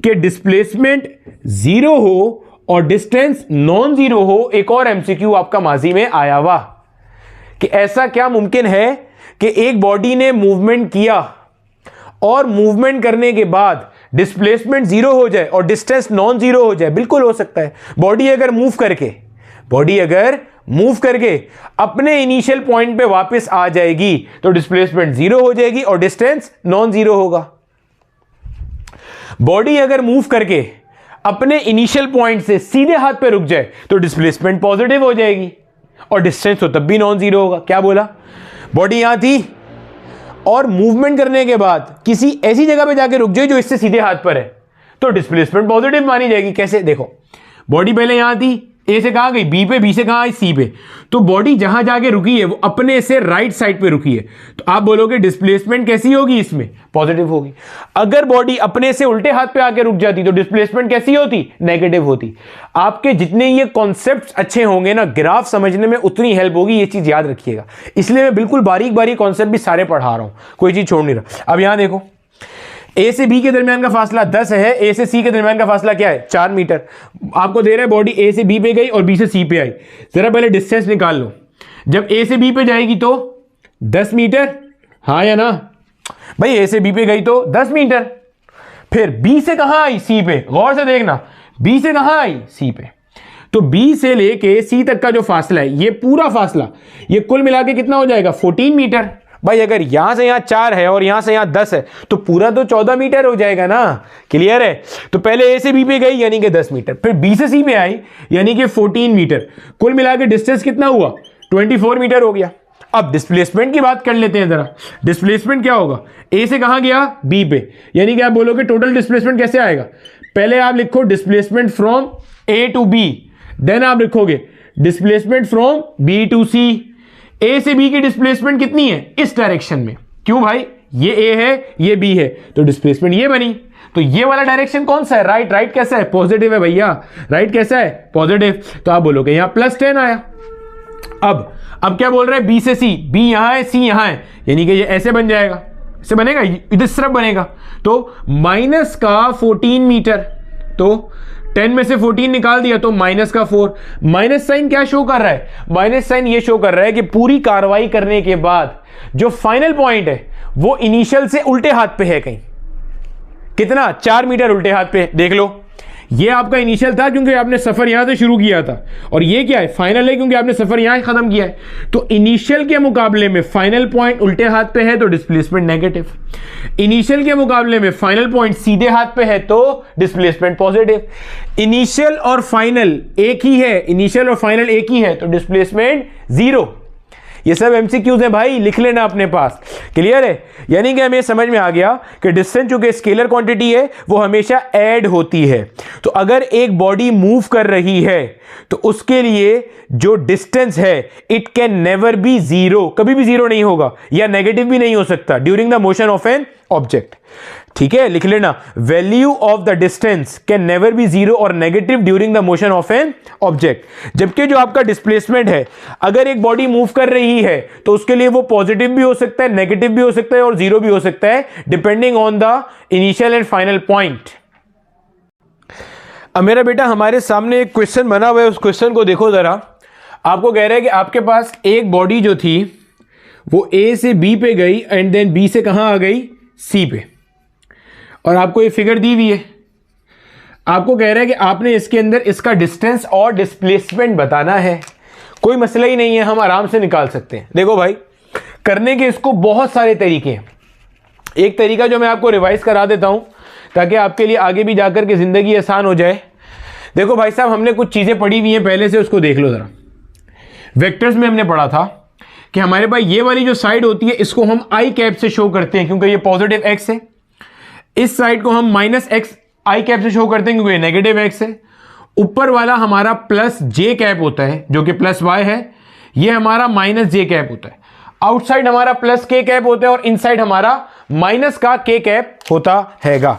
S1: कि डिस्प्लेसमेंट 0 हो और डिस्टेंस नॉन जीरो हो। एक और एमसीक्यू आपका माजी में आया हुआ कि ऐसा क्या मुमकिन है कि एक बॉडी ने मूवमेंट किया और मूवमेंट करने के बाद डिस्प्लेसमेंट 0 हो जाए और डिस्टेंस नॉन जीरो हो जाए। बिल्कुल हो सकता है। बॉडी अगर मूव करके अपने इनिशियल पॉइंट पे वापस आ जाएगी तो डिस्प्लेसमेंट 0 हो जाएगी और डिस्टेंस नॉन जीरो होगा। बॉडी अगर मूव करके अपने इनिशियल पॉइंट से सीधे हाथ पे रुक जाए तो डिस्प्लेसमेंट पॉजिटिव हो जाएगी और डिस्टेंस तो तब भी नॉन जीरो होगा। क्या बोला, बॉडी यहां थी और मूवमेंट करने के बाद किसी ऐसी जगह पे जाके रुक जाए जो इससे सीधे हाथ पर है तो डिस्प्लेसमेंट पॉजिटिव मानी जाएगी। कैसे, देखो बॉडी पहले यहां थी, ए से कहां गई बी पे, बी से कहां आई सी पे, तो बॉडी जहां जाके रुकी है वो अपने से राइट साइड पे रुकी है, तो आप बोलोगे डिस्प्लेसमेंट कैसी होगी, इसमें पॉजिटिव होगी। अगर बॉडी अपने से उल्टे हाथ पे आके रुक जाती तो डिस्प्लेसमेंट कैसी होती, नेगेटिव होती। आपके जितने ये कॉन्सेप्ट्स अच्छे होंगे ना, ग्राफ समझने में उतनी हेल्प होगी, ये चीज याद रखिएगा। इसलिए मैं बिल्कुल बारीक बारीक कॉन्सेप्ट भी सारे पढ़ा रहा हूं, कोई चीज छोड़ नहीं रहा। अब यहां देखो, ए से बी के दरमियान का फासला 10 है, ए से सी के दरमियान का फासला क्या है, 4 मीटर। आपको दे रहा है बॉडी ए से बी पे गई और बी से सी पे आई। जरा पहले डिस्टेंस निकाल लो। जब ए से बी पे जाएगी तो 10 मीटर, हाँ या ना भाई, ए से बी पे गई तो 10 मीटर। फिर बी से कहां आई, सी पे, गौर से देखना, बी से कहां आई, सी पे। तो बी से लेके सी तक का जो फासला है, ये पूरा फासला, ये कुल मिला के कितना हो जाएगा, 14 मीटर। भाई अगर यहां से यहां 4 है और यहां से यहां 10 है तो पूरा तो 14 मीटर हो जाएगा ना, क्लियर है। तो पहले ए से बी पे गई यानी कि 10 मीटर, फिर बी से सी पे आई यानी कि 14 मीटर, कुल मिला के डिस्टेंस कितना हुआ, 24 मीटर हो गया। अब डिस्प्लेसमेंट की बात कर लेते हैं जरा। डिस्प्लेसमेंट क्या होगा, ए से कहां गया, बी पे, यानी कि आप बोलोगे टोटल डिस्प्लेसमेंट कैसे आएगा, पहले आप लिखो displacement from A to B, then आप लिखोगे displacement from B to C. A से बी की डिस्प्लेसमेंट कितनी है, इस डायरेक्शन में, क्यों भाई, ये ए है ये बी है, तो डिस्प्लेसमेंट ये बनी। तो ये वाला डायरेक्शन कौन सा है, राइट, राइट कैसा है, पॉजिटिव है भैया, राइट कैसा है, पॉजिटिव। तो आप बोलोगे यहां +10 आया। अब क्या बोल रहे हैं, बी से सी, बी यहां है सी यहां है, यानी कि ये ऐसे बन जाएगा, ऐसे बनेगा, इधर सिर्फ बनेगा, तो माइनस का 14 मीटर, तो 10 में से 14 निकाल दिया तो माइनस का 4। माइनस साइन क्या शो कर रहा है, माइनस साइन ये शो कर रहा है कि पूरी कार्रवाई करने के बाद जो फाइनल पॉइंट है वो इनिशियल से उल्टे हाथ पे है, कहीं कितना, 4 मीटर उल्टे हाथ पे, देख लो। ये आपका इनिशियल था क्योंकि आपने सफर यहां से शुरू किया था, और ये क्या है, फाइनल है क्योंकि आपने सफर यहां खत्म किया है। तो इनिशियल के मुकाबले में फाइनल पॉइंट उल्टे हाथ पे है तो डिस्प्लेसमेंट नेगेटिव, इनिशियल के मुकाबले में फाइनल पॉइंट सीधे हाथ पे है तो डिस्प्लेसमेंट पॉजिटिव। इनिशियल और फाइनल एक ही है, इनिशियल और फाइनल एक ही है तो डिस्प्लेसमेंट 0। ये सब एमसीक्यूज हैं भाई, लिख लेना अपने पास, क्लियर है। यानी कि हमें समझ में आ गया कि डिस्टेंस चूंकि स्केलर क्वांटिटी है वो हमेशा ऐड होती है। तो अगर एक बॉडी मूव कर रही है तो उसके लिए जो डिस्टेंस है इट कैन नेवर बी 0, कभी भी 0 नहीं होगा, या नेगेटिव भी नहीं हो सकता during the motion of an object. ठीक है, लिख लेना, value of the distance can never be 0 और negative during the motion of an object. जबकि जो आपका डिस्प्लेसमेंट है, अगर एक बॉडी मूव कर रही है तो उसके लिए वो पॉजिटिव भी हो सकता है, नेगेटिव भी हो सकता है और 0 भी हो सकता है, depending on the initial and final point. अब मेरा बेटा हमारे सामने एक क्वेश्चन बना हुआ है, उस क्वेश्चन को देखो जरा। आपको कह रहा है कि आपके पास एक बॉडी जो थी वो ए से बी पे गई एंड देन बी से कहां आ गई, सी पे, और आपको ये फिगर दी हुई है। आपको कह रहा है कि आपने इसके अंदर इसका डिस्टेंस और डिस्प्लेसमेंट बताना है। कोई मसला ही नहीं है, हम आराम से निकाल सकते हैं। देखो भाई, करने के इसको बहुत सारे तरीके हैं। एक तरीका जो मैं आपको रिवाइज करा देता हूं ताकि आपके लिए आगे भी जाकर के जिंदगी आसान हो जाए। देखो भाई साहब, हमने कुछ चीजें पढ़ी हुई हैं पहले से, उसको देख लो जरा। वेक्टर्स में हमने पढ़ा था कि हमारे पास ये वाली जो साइड होती है इसको हम आई कैप से शो करते हैं क्योंकि ये पॉजिटिव एक्स है। इस साइड को हम -x आई कैप से शो करते हैं क्योंकि ये नेगेटिव एक्स है। ऊपर वाला हमारा +j कैप होता है जो कि +y है, ये हमारा -j कैप होता है। आउटसाइड हमारा +k कैप होता है और इनसाइड हमारा -k कैप होता हैगा।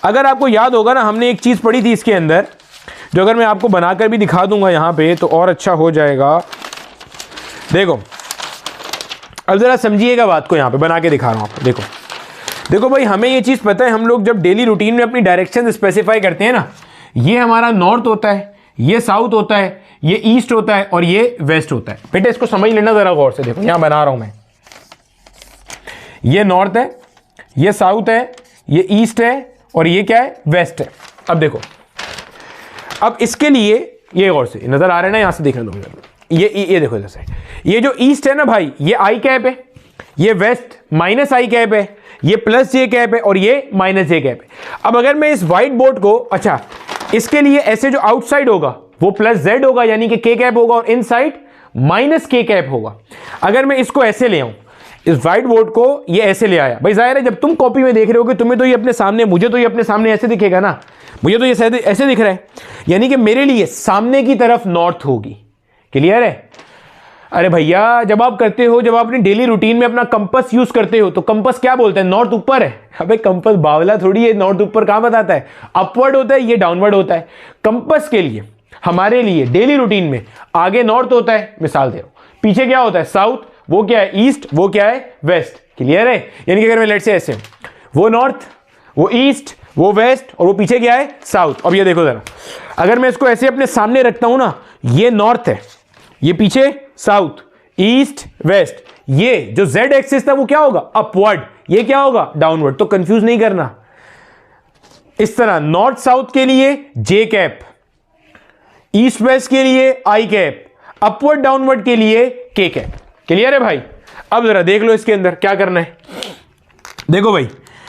S1: अगर आपको याद होगा ना, हमने एक चीज पढ़ी थी इसके अंदर, जो अगर मैं आपको बनाकर भी दिखा दूंगा यहां पे तो और अच्छा हो जाएगा। देखो, अब जरा समझिएगा बात को, यहां पे बना के दिखा रहा हूं आपको। देखो देखो भाई, हमें ये चीज पता है, हम लोग जब डेली रूटीन में अपनी डायरेक्शन स्पेसिफाई करते हैं ना, ये हमारा नॉर्थ होता है, ये साउथ होता है, ये ईस्ट होता है और ये वेस्ट होता है। बेटा इसको समझ लेना जरा गौर से। देखो यहां बना रहा हूं मैं, ये नॉर्थ है, ये साउथ है, ये ईस्ट है और ये क्या है, वेस्ट है। अब देखो, अब इसके लिए ये गौर से नजर आ रहा है ना, यहां से देख लो, ये देखो जैसे, ये जो ईस्ट है ना भाई, ये आई कैप है, ये वेस्ट -i कैप है, ये +j कैप है और ये -j कैप है। अब अगर मैं इस व्हाइट बोर्ड को, अच्छा इसके लिए ऐसे जो आउटसाइड होगा वो +z होगा यानी कि k कैप होगा और इनसाइड -k कैप होगा। अगर मैं इसको ऐसे ले आऊं, इस व्हाइट बोर्ड को ये ऐसे ले आया, भाई जाहिर है जब तुम कॉपी में देख रहे हो तुम्हें तो ये अपने सामने, मुझे तो ये अपने सामने ऐसे दिखेगा ना, मुझे तो ये ऐसे दिख रहा है, यानी कि मेरे लिए सामने की तरफ नॉर्थ होगी। क्लियर है? अरे भैया, जब आप करते हो, जब आप अपनी डेली रूटीन में अपना कंपास यूज करते हो तो कंपास क्या बोलते हैं, नॉर्थ ऊपर है। अबे कंपास बावला थोड़ी है, नॉर्थ ऊपर कहां बताता है, अपवर्ड होता है, ये डाउनवर्ड होता है। कंपास के लिए, हमारे लिए डेली रूटीन में आगे नॉर्थ होता है, मिसाल दे रहा हूं, पीछे क्या होता है, साउथ, वो क्या है ईस्ट, वो क्या है वेस्ट। क्लियर है? यानी कि अगर मैं लेट से ऐसे, वो नॉर्थ, वो ईस्ट, वो वेस्ट और वो पीछे क्या है, साउथ। अब ये देखो जरा, अगर मैं इसको ऐसे अपने सामने रखता हूं ना, ये नॉर्थ है, ये पीछे साउथ, ईस्ट वेस्ट, ये जो z एक्सिस था वो क्या होगा, अपवर्ड, ये क्या होगा, डाउनवर्ड। तो कंफ्यूज नहीं करना। इस तरह नॉर्थ साउथ के लिए जे कैप, ईस्ट वेस्ट के लिए आई कैप, अपवर्ड डाउनवर्ड के लिए के कैप। क्लियर है भाई? अब जरा देख लो इसके अंदर क्या करना है। देखो भाई,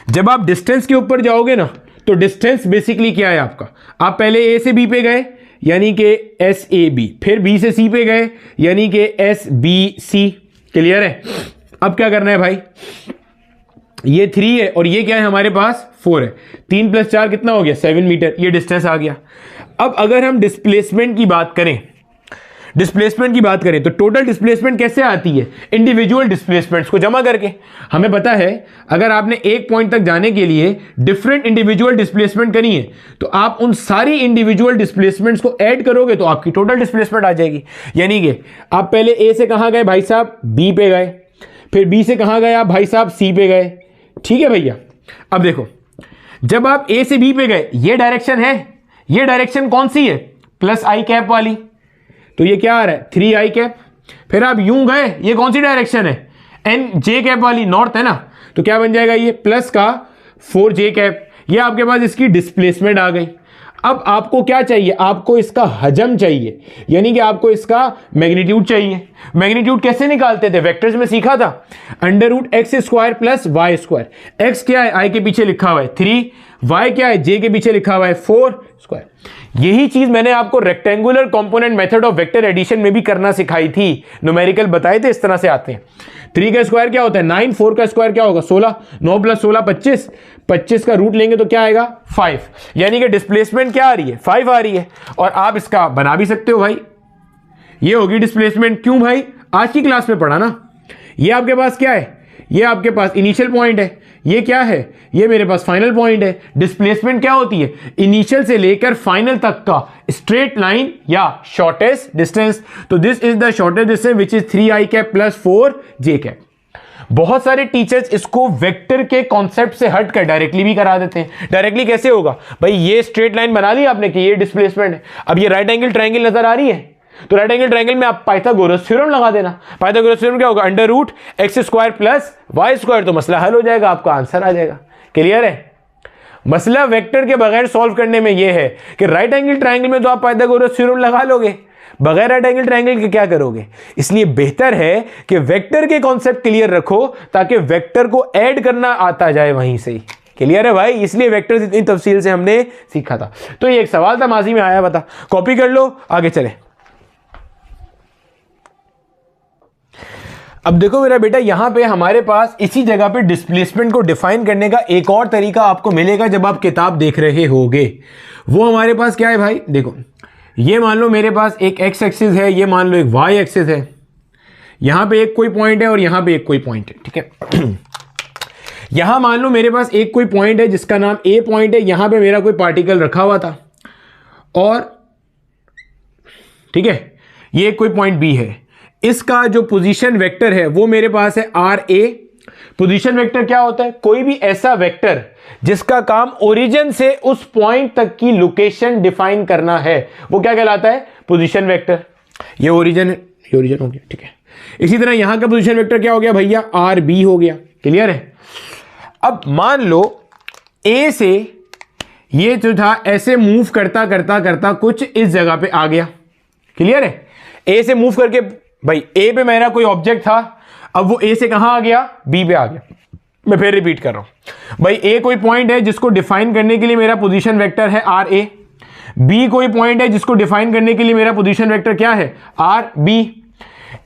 S1: जब आप डिस्टेंस के ऊपर जाओगे ना, तो डिस्टेंस बेसिकली क्या है आपका, आप पहले ए से बी पे गए यानी कि एस ए बी, फिर बी से सी पे गए यानी कि एस बी सी। क्लियर है? अब क्या करना है भाई, ये 3 है और ये क्या है हमारे पास 4 है, 3 + 4 कितना हो गया 7 मीटर, ये डिस्टेंस आ गया। अब अगर हम डिस्प्लेसमेंट की बात करें, तो टोटल डिस्प्लेसमेंट कैसे आती है, इंडिविजुअल डिस्प्लेसमेंट्स को जमा करके। हमें पता है अगर आपने एक पॉइंट तक जाने के लिए डिफरेंट इंडिविजुअल डिस्प्लेसमेंट करी है, तो आप उन सारी इंडिविजुअल डिस्प्लेसमेंट्स को ऐड करोगे तो आपकी टोटल डिस्प्लेसमेंट आ जाएगी। यानी कि आप पहले ए से कहां गए भाई साहब, बी पे गए, फिर बी से कहां गए आप भाई साहब, सी पे गए। ठीक है भैया? अब देखो, जब आप ए से बी पे गए, ये डायरेक्शन है, ये डायरेक्शन कौन सी है, प्लस आई कैप वाली, तो ये क्या आ रहा है 3 आई कैप। फिर आप यूं गए, ये कौन सी डायरेक्शन है, एन जे कैप वाली, नॉर्थ है ना, तो क्या बन जाएगा ये प्लस का 4 जे कैप। ये आपके पास इसकी डिस्प्लेसमेंट आ गई। अब आपको क्या चाहिए, आपको इसका हजम चाहिए, यानी कि आपको इसका मैग्नीट्यूड चाहिए। मैग्नीट्यूड कैसे निकालते थे, वेक्टर्स में सीखा था, √x² + y²। x क्या है, i के पीछे लिखा हुआ है 3, y क्या है, j के पीछे लिखा हुआ है 4²। यही चीज मैंने आपको rectangular component method of vector addition में भी करना सिखाई थी, न्यूमेरिकल बताए थे, इस तरह से आते हैं। 3 का स्क्वायर क्या होता है 9, 4 का स्क्वायर क्या होगा 16, 9 + 16 25, 25 का रूट लेंगे तो क्या आएगा 5, यानी कि डिस्प्लेसमेंट क्या आ रही है 5 आ रही है। और आप इसका बना भी सकते हो भाई, ये होगी डिस्प्लेसमेंट। क्यों भाई, आज की क्लास में पढ़ा ना। ये आपके पास क्या है, ये आपके पास इनिशियल पॉइंट है, ये क्या है, ये मेरे पास फाइनल पॉइंट है। डिस्प्लेसमेंट क्या होती है, इनिशियल से लेकर फाइनल तक का स्ट्रेट लाइन या शॉर्टेस्ट डिस्टेंस। तो this is the shortest distance which is 3 I cap + 4 J cap. बहुत सारे टीचर्स इसको वेक्टर के कॉन्सेप्ट से हट कर डायरेक्टली भी करा देते हैं। डायरेक्टली कैसे होगा भाई, ये स्ट्रेट लाइन बना ली आपने कि ये डिस्प्लेसमेंट है। अब ये राइट एंगल ट्रायंगल नजर आ रही है, तो राइट एंगल ट्रायंगल में आप पाइथागोरस थ्योरम लगा देना। पाइथागोरस थ्योरम क्या होगा, √x² + y², तो मसला हल हो जाएगा, आपका आंसर आ जाएगा। क्लियर है? मसला वेक्टर के बगैर सॉल्व करने में यह है कि राइट एंगल ट्रायंगल में तो आप पाइथागोरस थ्योरम लगा लोगे, बगैर राइट एंगल ट्रायंगल के क्या करोगे। इसलिए बेहतर है कि वेक्टर के कॉन्सेप्ट क्लियर रखो ताकि वेक्टर को ऐड करना आता जाए वहीं से ही। क्लियर है भाई? इसलिए वेक्टर्स इतनी तफसील से हमने सीखा था। तो ये एक सवाल था माजी में आया, बता, कॉपी कर लो, आगे चले। अब देखो मेरा बेटा, यहां पे हमारे पास इसी जगह पे डिस्प्लेसमेंट को डिफाइन करने का एक और तरीका आपको मिलेगा जब आप किताब देख रहे होगे। वो हमारे पास क्या है भाई, देखो, ये मान लो मेरे पास एक एक्स एक्सिस है, ये मान लो एक वाई एक्सिस है, यहां पे एक कोई पॉइंट है और यहां पे एक कोई पॉइंट है। ठीक है? यहां मान लो मेरे पास एक कोई पॉइंट है जिसका नाम ए पॉइंट है, यहां पे मेरा कोई पार्टिकल रखा हुआ था, और ठीक है, ये कोई पॉइंट बी है। इसका जो पोजीशन वेक्टर है वो मेरे पास है RA। पोजीशन वेक्टर क्या होता है, कोई भी ऐसा वेक्टर जिसका काम ओरिजिन से उस पॉइंट तक की लोकेशन डिफाइन करना है, वो क्या कहलाता है, पोजीशन वेक्टर। ये ओरिजिन है, ये ओरिजिन हो गया। ठीक है? इसी तरह यहां का पोजीशन वेक्टर क्या हो गया भैया, RB हो गया। क्लियर है? अब मान लो ए से ये जो था ऐसे मूव करता करता करता कुछ इस जगह पे आ गया। क्लियर है? ए से मूव करके भाई ए पे मेरा कोई ऑब्जेक्ट था, अब वो ए से कहां आ गया, बी पे आ गया। मैं फिर रिपीट कर रहा हूं भाई, ए कोई पॉइंट है जिसको डिफाइन करने के लिए मेरा पोजीशन वेक्टर है RA। बी कोई पॉइंट है जिसको डिफाइन करने के लिए मेरा पोजीशन वेक्टर क्या है, RB।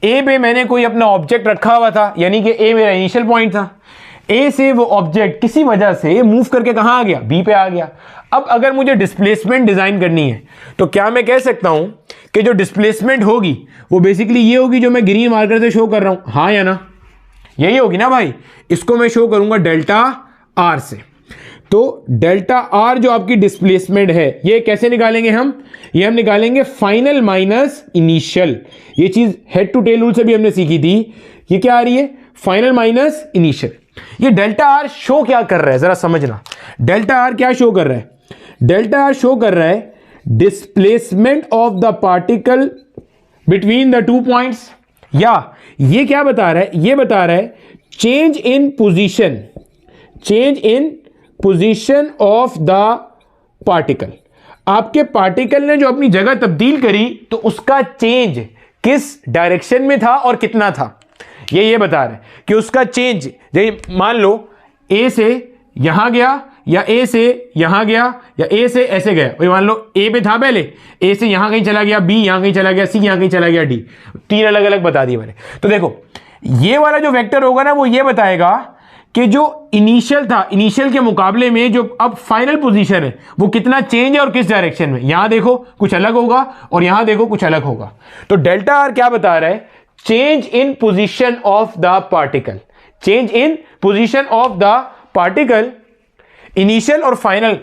S1: ए पे मैंने कोई अपना ऑब्जेक्ट रखा हुआ था, यानी कि ए मेरा इनिशियल पॉइंट था। ए से वो ऑब्जेक्ट किसी वजह से मूव करके कहां आ गया, बी पे आ गया। अब अगर मुझे डिस्प्लेसमेंट डिजाइन करनी है तो क्या मैं कह सकता हूं कि जो डिस्प्लेसमेंट होगी वो बेसिकली ये होगी जो मैं ग्रीन मार्कर से शो कर रहा हूं, हाँ या ना, यही होगी ना भाई। इसको मैं शो करूंगा ΔR से। तो ΔR जो आपकी डिस्प्लेसमेंट है, ये कैसे निकालेंगे हम, ये हम निकालेंगे फाइनल माइनस इनिशियल। ये चीज हेड टू टेल रूल से भी हमने सीखी थी। ये क्या आ रही है, फाइनल माइनस इनिशियल। ये ΔR शो क्या कर रहा है जरा समझना। ΔR क्या शो कर रहा है, ΔR शो कर रहा है displacement of the particle between the 2 points. या ये क्या बता रहा है, ये बता रहा है change in position of the particle. आपके पार्टिकल ने जो अपनी जगह तब्दील करी तो उसका चेंज किस डायरेक्शन में था और कितना था, ये बता रहा है कि उसका चेंज, मान लो ए से यहां गया या ए से यहां गया या ए से ऐसे गया, और मान लो ए पे था पहले, ए से यहां कहीं चला गया, बी यहां कहीं चला गया, सी यहां कहीं चला गया, डी, तीन अलग अलग बता दिए मैंने। तो देखो ये वाला जो वेक्टर होगा ना वो ये बताएगा कि जो इनिशियल था, इनिशियल के मुकाबले में जो अब फाइनल पोजीशन है वो कितना चेंज है और किस डायरेक्शन में। यहां देखो कुछ अलग होगा और यहां देखो कुछ अलग होगा। तो डेल्टा आर क्या बता रहा है, change in position of the particle, change in position of the particle, initial और फाइनल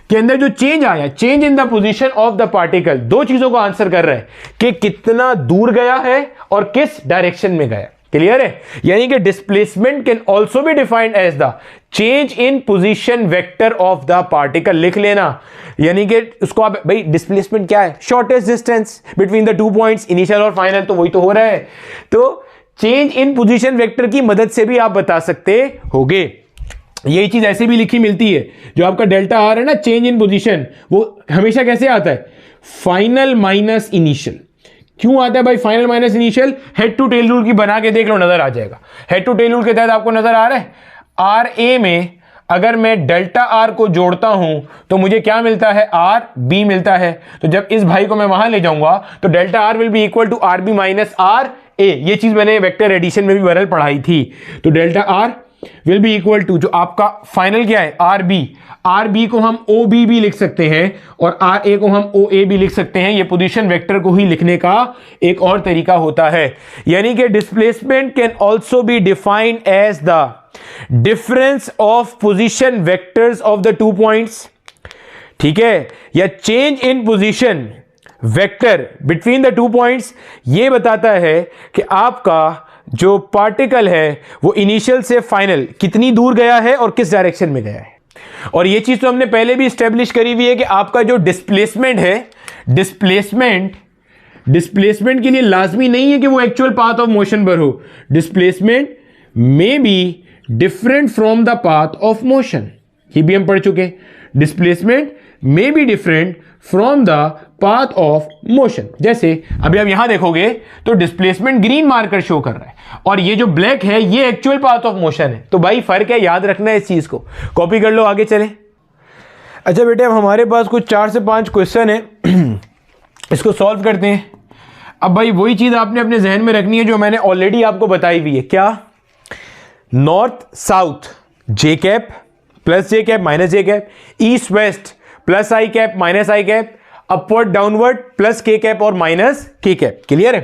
S1: के अंदर जो चेंज आया, change in the position of the particle, दो चीजों को आंसर कर रहा है कि कितना दूर गया है और किस डायरेक्शन में गया। क्लियर है? यानी कि displacement can also be defined as the change in position vector of the particle. लिख लेना, यानी कि उसको आप, भाई डिस्प्लेसमेंट क्या है, shortest distance between the 2 points, initial और फाइनल, तो वही तो हो रहा है। तो चेंज इन पोजीशन वेक्टर की मदद से भी आप बता सकते होगे। यही चीज ऐसे भी लिखी मिलती है, जो आपका डेल्टा आर है ना, चेंज इन पोजीशन, वो हमेशा कैसे आता है, फाइनल माइनस इनिशियल। क्यों आता है भाई final minus initial? Head to tail rule की बना के देख लो, नजर आ जाएगा। हेड टू टेल रूल के तहत आपको नजर आ रहा है, आर ए में अगर मैं डेल्टा आर को जोड़ता हूं तो मुझे क्या मिलता है, आर बी मिलता है। तो जब इस भाई को मैं वहां ले जाऊंगा तो delta R will be equal to R B minus R A. ये चीज मैंने वेक्टर एडिशन में भी बरल पढ़ाई थी। तो delta R will be equal to, जो आपका फाइनल क्या है, आर बी, आर बी को हम ओ बी भी लिख सकते हैं और आर ए को हम ओ ए भी लिख सकते हैं। ये पोजीशन वेक्टर को ही लिखने का एक और तरीका होता है। यानी कि displacement can also be defined as the difference of position vectors of the 2 points, ठीक है, या change in position vector between the 2 points. ये बताता है कि आपका जो पार्टिकल है वो इनिशियल से फाइनल कितनी दूर गया है और किस डायरेक्शन में गया है। और ये चीज तो हमने पहले भी स्टेब्लिश करी हुई है कि आपका जो डिस्प्लेसमेंट है, डिस्प्लेसमेंट के लिए लाजमी नहीं है कि वो एक्चुअल पाथ ऑफ मोशन पर हो। Displacement may be different from the path of motion, ये भी हम पढ़ चुके। Displacement may be different from the path of motion. जैसे अभी आप यहां देखोगे तो डिस्प्लेसमेंट ग्रीन मार्कर शो कर रहा है और ये जो ब्लैक है ये एक्चुअल पाथ ऑफ मोशन है। तो भाई फर्क है, याद रखना है इस चीज को, कॉपी कर लो, आगे चले। अच्छा बेटे, अब हमारे पास कुछ 4 से 5 क्वेश्चन है, इसको सॉल्व करते हैं। अब भाई वही चीज आपने अपने जहन में रखनी है जो मैंने ऑलरेडी आपको बताई हुई है। क्या? North south J cap plus J cap minus J cap, east west plus I cap minus I cap, upward downward plus K cap और माइनस के कैप। क्लियर है?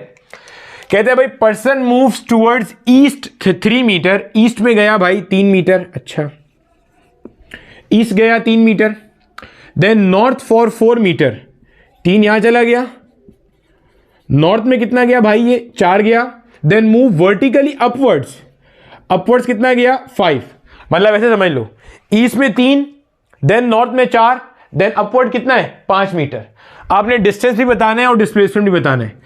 S1: कहते हैं भाई person moves towards east 3 metre, east में गया भाई 3 metre, अच्छा east गया 3 metre, then north for 4 metre, 3 यहां चला गया, नॉर्थ में कितना गया भाई, ये 4 गया, then move vertically upwards, upwards कितना गया 5, मतलब ऐसे समझ लो ईस्ट में 3, देन नॉर्थ में 4, देन अपवर्ड कितना है 5 मीटर। आपने डिस्टेंस भी बताना है और डिस्प्लेसमेंट भी बताना है।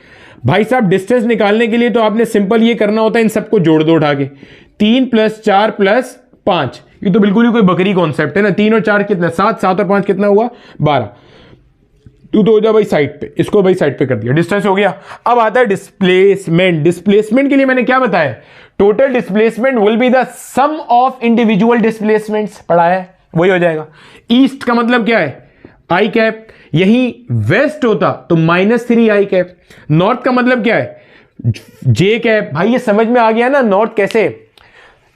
S1: भाई साहब डिस्टेंस निकालने के लिए तो आपने सिंपल ये करना होता है, इन सबको जोड़ दो उठा के, 3 + 4 + 5, ये तो बिल्कुल ही कोई बकरी कॉन्सेप्ट है ना। 3 और 4 कितना, 7, 7 और 5 कितना हुआ 12। तू तो हो जा भाई साइड पे, इसको भाई साइड पे कर दिया, डिस्टेंस हो गया। अब आता है डिस्प्लेसमेंट। डिस्प्लेसमेंट के लिए मैंने क्या बताया, total displacement will be the sum of individual displacements, पढ़ा है, वही हो जाएगा। ईस्ट का मतलब क्या है, आई कैप, यही वेस्ट होता तो -3 आई कैप। नॉर्थ का मतलब क्या है, जे कैप। भाई ये समझ में आ गया ना, नॉर्थ कैसे,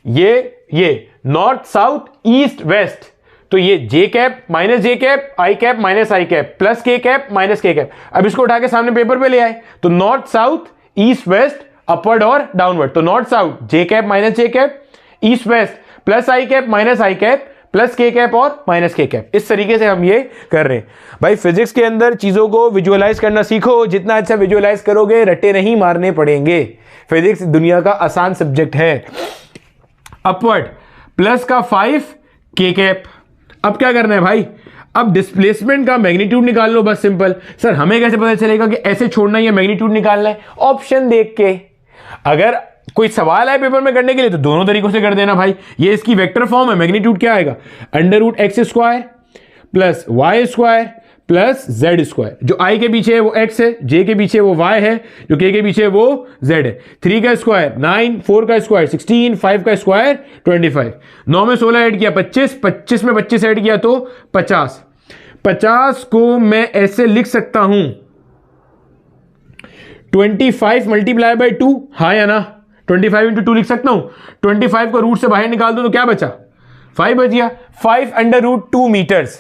S1: ये नॉर्थ साउथ ईस्ट वेस्ट, तो ये जे cap minus J cap, I cap minus I cap, plus K cap minus K cap. अब इसको उठा के सामने पेपर पे ले आए तो north south east west upward और डाउनवर्ड, तो north south J cap minus J cap, east west plus I cap minus I cap, plus K cap और माइनस के कैप। इस तरीके से हम ये कर रहे हैं। भाई फिजिक्स के अंदर चीजों को विजुअलाइज करना सीखो, जितना अच्छा विजुअलाइज करोगे रट्टे नहीं मारने पड़ेंगे। फिजिक्स दुनिया का आसान सब्जेक्ट है। अपवर्ड प्लस का 5 के कैप। अब क्या करना है भाई, अब डिस्प्लेसमेंट का मैग्नीट्यूड निकाल लो, बस सिंपल। सर हमें कैसे पता चलेगा कि ऐसे छोड़ना है या मैग्नीट्यूड निकालना है? ऑप्शन देख के। अगर कोई सवाल है पेपर में करने के लिए तो दोनों तरीकों से कर देना भाई। ये इसकी वेक्टर फॉर्म है, मैग्नीट्यूड क्या आएगा, √x² plus y² plus z²। जो i के पीछे है वो x है, j के पीछे वो y है, जो k के पीछे वो z है। 3 का स्क्वायर 9, 4 का स्क्वायर 16, 5 का स्क्वायर 25। 9 में 16 ऐड किया 25, 25 में 25 ऐड किया तो 50। 50 को मैं ऐसे लिख सकता हूं 25 मल्टीप्लाई बाई 2, हाँ या ना, 25 इंटू 2 लिख सकता हूं। 25 को रूट से बाहर निकाल दो तो क्या बचा, 5 बच गया। 5√2 मीटर्स।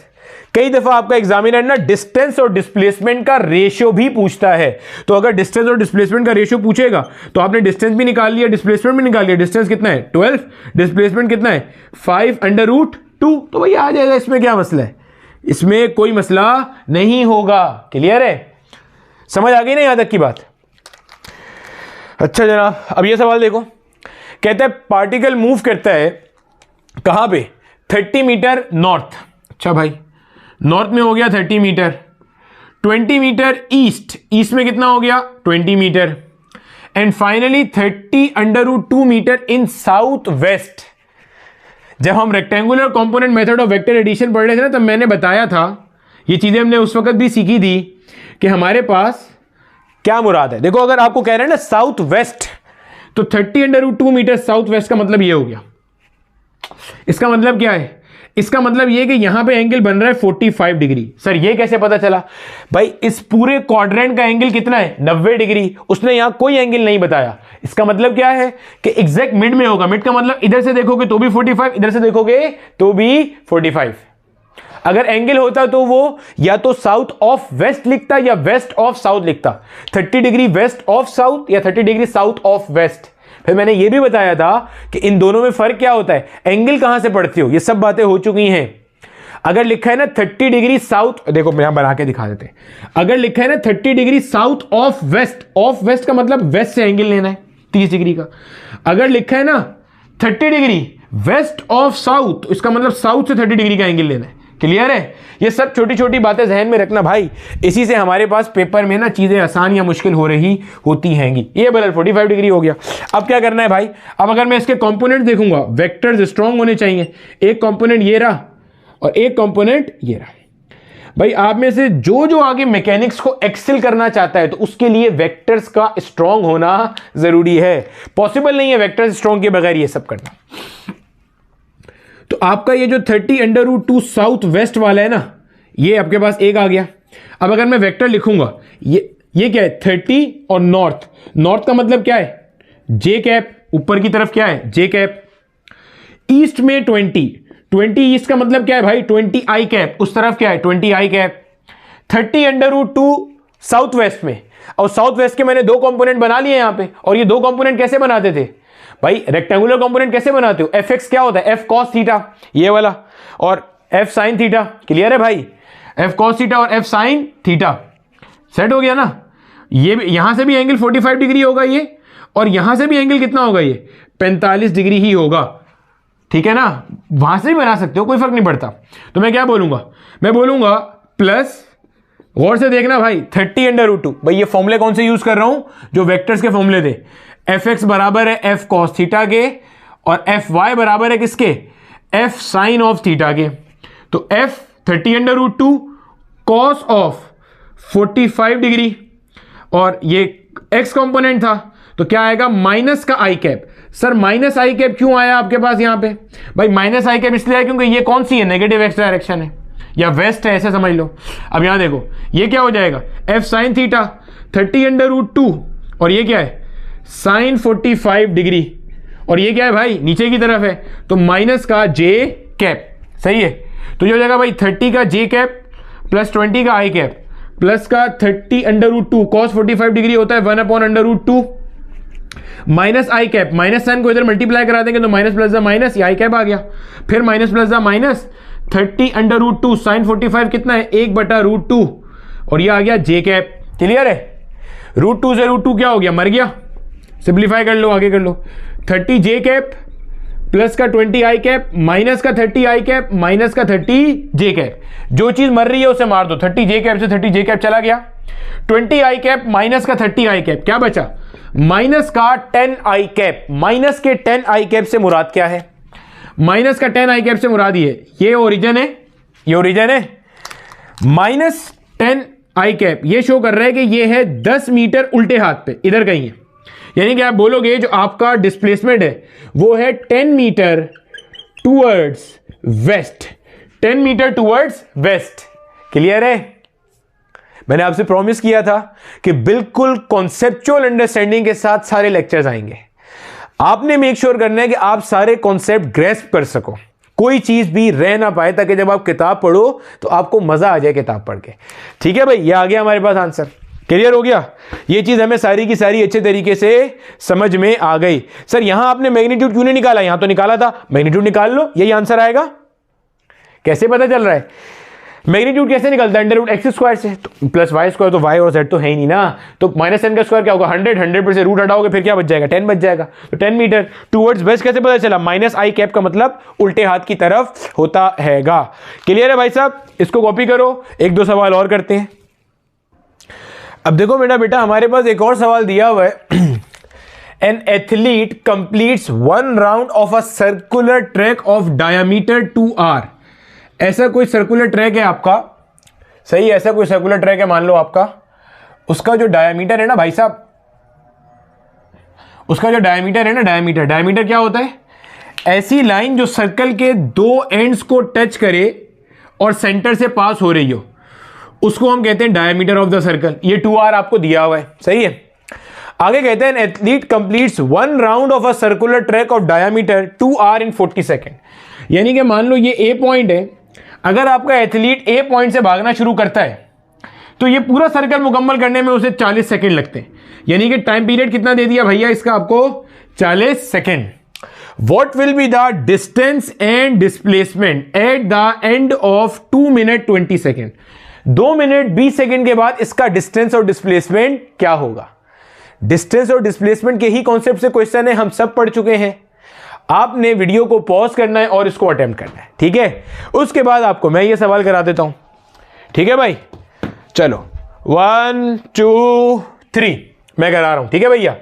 S1: कई दफा आपका एग्जामिनर ना डिस्टेंस और डिस्प्लेसमेंट का रेशियो भी पूछता है, तो अगर डिस्टेंस और डिस्प्लेसमेंट का रेशियो पूछेगा तो आपने डिस्टेंस भी निकाल लिया, डिस्प्लेसमेंट भी निकाल लिया। डिस्टेंस कितना है 12, डिस्प्लेसमेंट कितना है 5√2, तो भैया आ जाएगा। इसमें क्या मसला है, इसमें कोई मसला नहीं होगा। क्लियर है, समझ आ गई ना यहां तक की बात। अच्छा जनाब, अब ये सवाल देखो, कहता है पार्टिकल मूव करता है कहां पे, 30 मीटर नॉर्थ। अच्छा भाई, नॉर्थ में हो गया 30 मीटर, 20 मीटर ईस्ट, ईस्ट में कितना हो गया 20 metre, and finally 30√2 metre in south west. जब हम rectangular component method of vector addition पढ़ रहे थे ना, तब मैंने बताया था, ये चीजें हमने उस वक्त भी सीखी थी कि हमारे पास क्या मुराद है। देखो, अगर आपको कह रहे हैं ना साउथ वेस्ट, तो 30√2 मीटर साउथ वेस्ट का मतलब ये हो गया। इसका मतलब क्या है, इसका मतलब ये कि यहां पे एंगल बन रहा है 45 डिग्री। सर ये कैसे पता चला, भाई इस पूरे क्वाड्रेंट का एंगल कितना है 90 डिग्री, उसने यहां कोई एंगल नहीं बताया। इसका मतलब क्या है कि एग्जैक्ट मिड में होगा। मिड का मतलब इधर से देखोगे तो भी 45, इधर से देखोगे तो भी 45। अगर एंगल होता तो वो या तो साउथ ऑफ वेस्ट लिखता या वेस्ट ऑफ साउथ लिखता, 30 डिग्री वेस्ट ऑफ साउथ या 30 डिग्री साउथ ऑफ वेस्ट। फिर मैंने ये भी बताया था कि इन दोनों में फर्क क्या होता है, एंगल कहां से पढ़ते हो, ये सब बातें हो चुकी हैं। अगर लिखा है ना 30 डिग्री साउथ, देखो मैं यहां बना के दिखा देते हैं। अगर लिखा है ना 30 degree south of west, of west का मतलब वेस्ट से एंगल लेना है 30 डिग्री का। अगर लिखा है ना 30 डिग्री वेस्ट ऑफ साउथ, इसका मतलब साउथ से 30 डिग्री का एंगल लेना है। क्लियर है, ये सब छोटी छोटी बातें जहन में रखना भाई, इसी से हमारे पास पेपर में ना चीजें आसान या मुश्किल हो रही होती हैंगी। ये बदल 45 डिग्री हो गया। अब क्या करना है भाई, अब अगर मैं इसके कंपोनेंट देखूंगा, वेक्टर्स स्ट्रांग होने चाहिए। एक कंपोनेंट ये रहा और एक कंपोनेंट ये रहा। भाई आप में से जो जो आगे मैकेनिक्स को एक्सेल करना चाहता है तो उसके लिए वेक्टर्स का स्ट्रांग होना जरूरी है। पॉसिबल नहीं है वेक्टर्स स्ट्रांग के बगैर ये सब करना। तो आपका ये जो 30√2 साउथ वेस्ट वाला है ना, ये आपके पास एक आ गया। अब अगर मैं वेक्टर लिखूंगा, ये क्या है 30 और नॉर्थ, नॉर्थ का मतलब क्या है जे कैप, ऊपर की तरफ क्या है जे कैप। ईस्ट में 20 ईस्ट का मतलब क्या है भाई 20 आई कैप, उस तरफ क्या है 20 आई कैप। 30√2 साउथ वेस्ट में, और साउथ वेस्ट के मैंने दो कंपोनेंट बना लिए यहां पे। और ये दो कंपोनेंट कैसे बनाते थे भाई, रेक्टेंगुलर कंपोनेंट कैसे बनाते हो, fx क्या होता है f cos थीटा ये वाला, और f sin थीटा। क्लियर है भाई, f cos थीटा और f sin थीटा। सेट हो गया ना। ये यहां से भी एंगल 45 डिग्री होगा ये, और यहां से भी एंगल कितना होगा ये 45 डिग्री ही होगा। ठीक है ना, वहां से भी बना सकते हो, कोई फर्क नहीं पड़ता। तो मैं क्या बोलूंगा, मैं बोलूंगा प्लस, गौर से देखना भाई 30√2, भाई ये फॉर्मूले कौन से यूज कर रहा हूं, जो वेक्टर्स के फॉर्मूले थे। fx बराबर है f cos थीटा के, और fy बराबर है किसके f sin ऑफ थीटा के। तो f 30√2 cos ऑफ 45 डिग्री, और ये x कंपोनेंट था तो क्या आएगा माइनस का आई cap. Sir minus I cap क्यों आया आपके पास यहां पे, भाई माइनस आई कैप इसलिए आया क्योंकि ये कौन सी है नेगेटिव एक्स डायरेक्शन है या वेस्ट है, ऐसे समझ लो। अब यहां देखो ये क्या हो जाएगा f sin थीटा 30√2, और ये क्या है साइन 45 डिग्री, और ये क्या है भाई नीचे की तरफ है तो माइनस का जे कैप। सही है, तो ये हो जाएगा भाई 30 का जे कैप प्लस 20 का आई कैप प्लस का 30√2 cos 45 डिग्री होता है 1/√2 minus I cap, minus sign को इधर मल्टीप्लाई करा देंगे तो माइनस प्लस द माइनस, ये आई कैप आ गया। फिर minus plus the minus 30√2 sine 45 कितना है 1/√2, और ये आ गया जे कैप। क्लियर है, √2 से √2 क्या हो गया मर गया, सिंप्लीफाई कर लो, आगे कर लो। 30 जे कैप प्लस का 20 आई कैप, माइनस का 30 आई कैप, माइनस का 30 जे कैप। जो चीज मर रही है उसे मार दो। 30 जे कैप से 30 जे कैप चला गया। 20 आई कैप माइनस का 30 आई कैप, क्या बचा? माइनस का 10 आई कैप। माइनस के 10 आई कैप से मुराद क्या है? माइनस का 10 आई कैप से मुराद ये ओरिजिन है, ये ओरिजिन है। माइनस 10 आई कैप ये शो कर रहा है कि ये है 10 मीटर उल्टे हाथ पे, इधर कहीं है। यानी कि आप बोलोगे जो आपका डिस्प्लेसमेंट है वो है 10 metre towards west, 10 metre towards west. Clear है? मैंने आपसे प्रॉमिस किया था कि बिल्कुल कॉन्सेप्चुअल अंडरस्टैंडिंग के साथ सारे लेक्चर्स आएंगे। आपने मेक श्योर करना है कि आप सारे कॉन्सेप्ट ग्रेस्प कर सको, कोई चीज भी रह ना पाए, ताकि जब आप किताब पढ़ो तो आपको मजा आ जाए किताब पढ़ के। ठीक है भाई, ये आ गया हमारे पास आंसर। क्लियर हो गया? ये चीज हमें सारी की सारी अच्छे तरीके से समझ में आ गई। सर यहां आपने मैग्नीट्यूड क्यों नहीं निकाला? यहां तो निकाला था, मैग्नीट्यूड निकाल लो, यही आंसर आएगा। कैसे पता चल रहा है? मैग्नीट्यूड कैसे निकलता है? अंडर रूट एक्स स्क्वायर से, तो प्लस वाई स्क्वायर, तो वाई और जेड तो है ही नहीं ना, तो माइनस 10 का स्क्वायर क्या होगा? 100 पर से रूट हटाओगे फिर क्या बच जाएगा? 10 बच जाएगा। तो 10 मीटर टूवर्ड्स वेस्ट कैसे पता चला? माइनस आई कैप का मतलब उल्टे हाथ की तरफ होता हैगा। क्लियर है भाई साहब? इसको कॉपी करो, एक दो सवाल और करते हैं। अब देखो मेरा बेटा, हमारे पास एक और सवाल दिया हुआ है। An athlete completes 1 round of a circular track of diameter 2r। ऐसा कोई सर्कुलर ट्रैक है आपका, सही, ऐसा कोई सर्कुलर ट्रैक है मान लो आपका, उसका जो डायमीटर है ना भाई साहब, उसका जो डायमीटर है ना, डायमीटर क्या होता है? ऐसी लाइन जो सर्कल के दो एंड्स को टच करे और सेंटर से पास हो रही हो, उसको हम कहते हैं डायमीटर ऑफ द सर्कल। ये 2r आपको दिया हुआ है, सही है। आगे कहते हैं athlete completes 1 round of a circular track of diameter 2r in 40 second. यानी कि मान लो ये ए पॉइंट है, अगर आपका एथलीट ए पॉइंट से भागना शुरू करता है तो ये पूरा सर्कल मुकम्मल करने में उसे 40 सेकेंड लगते हैं। यानी कि टाइम पीरियड कितना दे दिया भैया इसका आपको? 40 second. What will be the distance and displacement at the end of 2 minute 20 second? 2 minute 20 second के बाद इसका डिस्टेंस और डिस्प्लेसमेंट क्या होगा? डिस्टेंस और डिस्प्लेसमेंट के ही कॉन्सेप्ट से क्वेश्चन है, हम सब पढ़ चुके हैं। आपने वीडियो को पॉज करना है और इसको अटेम्प्ट करना है, ठीक है? उसके बाद आपको मैं ये सवाल करा देता हूं, ठीक है भाई? चलो 1 2 3 मैं करा रहा हूं, ठीक है भैया?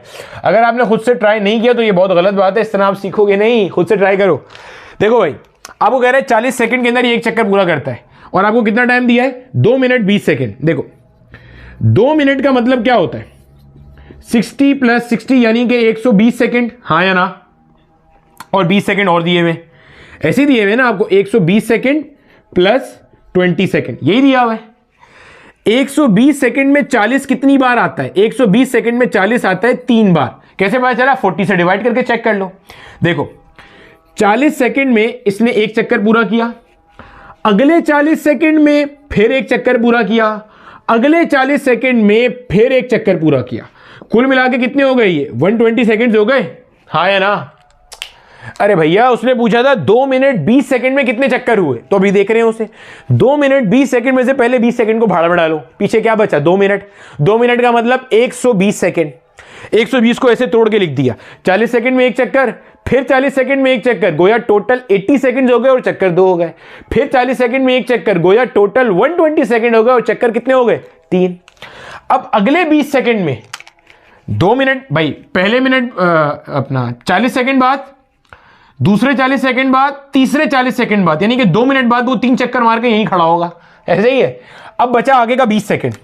S1: अगर आपने खुद से ट्राई नहीं किया तो ये बहुत गलत बात है, इस तरह आप सीखोगे नहीं, खुद से ट्राई करो। देखो भाई, आपको कह रहे हैं 40 सेकंड के अंदर ये एक चक्कर पूरा करता है, और आपको कितना टाइम दिया है? 2 मिनट 20 सेकंड। देखो 2 मिनट का मतलब क्या होता है? 60 + 60 यानी कि 120 सेकंड, हाँ या ना? और 20 सेकंड और दिए हुए, ऐसे दिए हुए ना आपको, 120 सेकंड + 20 सेकंड, यही दिया हुआ है। 120 सेकंड में 40 कितनी बार आता है? 120 सेकंड में 40 आता है 3 बार। कैसे पता चला? 40 से डिवाइड करके चेक कर लो। देखो 40 सेकंड में इसने एक चक्कर पूरा किया, अगले 40 सेकंड में फिर एक चक्कर पूरा किया, अगले 40 सेकंड में फिर एक चक्कर पूरा किया। कुल मिला के कितने हो गए? ये 120 सेकंड हो गए, हाँ या ना? अरे भैया उसने पूछा था 2 मिनट 20 सेकंड में कितने चक्कर हुए, तो अभी देख रहे हैं उसे। 2 मिनट 20 सेकंड में से पहले 20 सेकंड को भाड़ा में डालो, पीछे क्या बचा? 2 मिनट। 2 मिनट का मतलब 120 सेकंड। 120 को ऐसे तोड़ के लिख दिया। 40 सेकंड में एक चक्कर, फिर 40 सेकंड में एक चक्कर, गोया टोटल 80 सेकंड हो गए और चक्कर 2 हो गए। फिर 40 सेकंड में एक चक्कर, गोया टोटल 120 सेकंड हो गए और चक्कर कितने हो गए? 3। अब अगले 20 सेकंड में 2 मिनट भाई, पहले मिनट अपना 40 सेकंड बाद, दूसरे 40 सेकंड बाद, तीसरे 40 सेकंड बाद, यानी कि 2 मिनट बाद वो 3 चक्कर मार के यहीं खड़ा होगा, ऐसे ही है। अब बचा आगे का 20 सेकंड।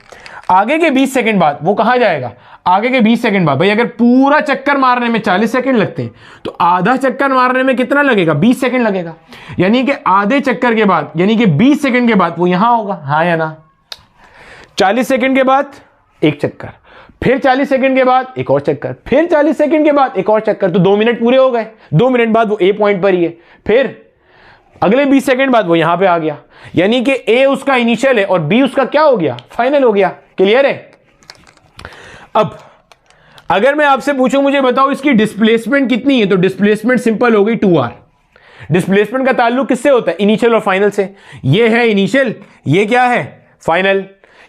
S1: आगे के 20 सेकंड बाद वो कहां जाएगा? आगे के 20 सेकंड बाद भाई अगर पूरा चक्कर मारने में 40 सेकंड लगते हैं तो आधा चक्कर मारने में कितना लगेगा? 20 सेकंड लगेगा। यानी कि आधे चक्कर के बाद, यानी कि 20 सेकंड के बाद वो यहां होगा, हाँ या ना? 40 सेकंड के बाद एक चक्कर, फिर 40 सेकंड के बाद एक और चक्कर, फिर 40 सेकंड के बाद एक और चक्कर, तो 2 मिनट पूरे हो गए। 2 मिनट बाद वो ए पॉइंट पर ही है, फिर अगले 20 सेकंड बाद वो यहां पे आ गया। यानी कि ए उसका इनिशियल है और बी उसका क्या हो गया? फाइनल हो गया। क्लियर है? अब अगर मैं आपसे पूछूं मुझे बताओ इसकी डिस्प्लेसमेंट कितनी है, तो डिस्प्लेसमेंट सिंपल हो गई 2r। डिस्प्लेसमेंट का ताल्लुक किससे होता है? इनिशियल और फाइनल से। ये है इनिशियल, ये क्या है? फाइनल।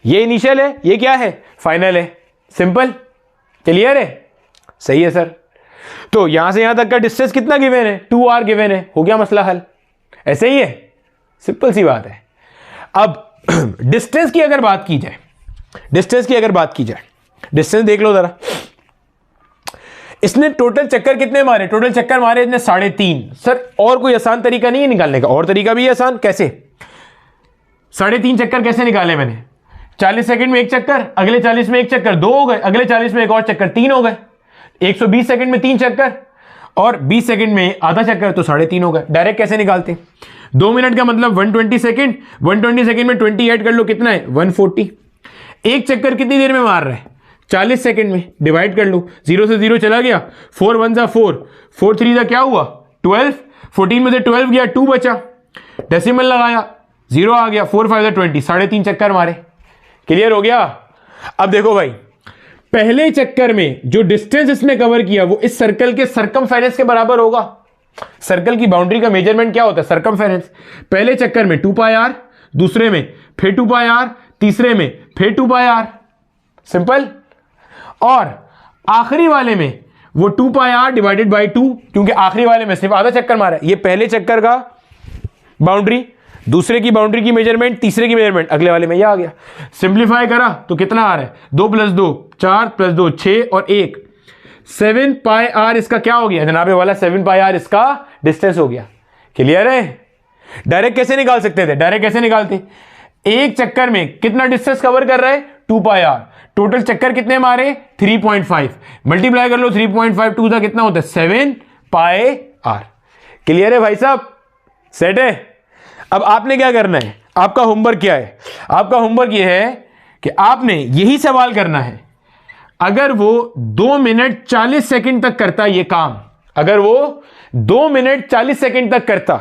S1: ये इनिशियल है, ये क्या है? फाइनल है। सिंपल। क्लियर है? सही है सर। तो यहां से यहां तक का डिस्टेंस कितना गिवन है, 2r गिवन है, हो गया मसला हल। ऐसे ही है, सिंपल सी बात है। अब डिस्टेंस की अगर बात की जाए, डिस्टेंस देख लो जरा। इसने टोटल चक्कर कितने मारे, टोटल चक्कर मारे इसने 3.5। सर और कोई आसान तरीका नहीं है निकालने का? और तरीका भी है आसान। कैसे? 3.5 चक्कर कैसे निकाले मैंने? 40 सेकंड में एक चक्कर, अगले 40 में एक चक्कर, 2 हो गए, अगले 40 में एक और चक्कर, 3 हो गए। 120 सेकंड में 3 चक्कर और 20 सेकंड में आधा चक्कर, तो 3.5 हो गए। डायरेक्ट कैसे निकालते? 2 मिनट का मतलब 120 सेकंड, 120 सेकंड में 20 ऐड कर लो, कितना है 140। एक चक्कर कितनी देर में मार रहे हैं? 40 सेकंड में। डिवाइड कर लो, 0 से 0 चला गया, 4 1 जा 4, 4 3 जा क्या हुआ 12, 14 में से 12 गया, 2 बचा, डेसिमल लगाया, 0 आ गया, 4 5 जा 20, 3.5 चक्कर मारे। क्लियर हो गया? अब देखो भाई, पहले चक्कर में जो डिस्टेंस इसने कवर किया वो इस सर्कल के सरकमफेरेंस के बराबर होगा। सर्कल की बाउंड्री का मेजरमेंट क्या होता है? सरकमफेरेंस। पहले चक्कर में 2 पाई आर, दूसरे में फिर 2 पाई आर, तीसरे में फिर 2 पाई आर, सिंपल। और आखिरी वाले में वो 2 पाई आर डिवाइडेड बाई 2, क्योंकि आखिरी वाले में सिर्फ आधा चक्कर मारा। ये पहले चक्कर का बाउंड्री, दूसरे की बाउंड्री की मेजरमेंट, तीसरे की मेजरमेंट, अगले वाले में ये आ गया। सिंप्लीफाई करा तो कितना आ रहा है? 2 + 2 4 + 2 6 और 1 7 पाई आर इसका क्या हो गया जनाबे वाला? 7 पाई आर इसका डिस्टेंस हो गया। क्लियर है? डायरेक्ट कैसे निकाल सकते थे? डायरेक्ट कैसे निकालते? एक चक्कर में कितना डिस्टेंस कवर कर रहा है? 2 पाई आर। टोटल चक्कर कितने मारे? 3.5। मल्टीप्लाई कर लो, 3.5 2 का कितना होता है? 7 पाई आर। क्लियर है भाई साहब? सेट है? अब आपने क्या करना है? आपका होमवर्क क्या है? आपका होमवर्क यह है कि आपने यही सवाल करना है। अगर वो 2 मिनट 40 सेकंड तक करता ये काम, अगर वो 2 मिनट 40 सेकंड तक करता,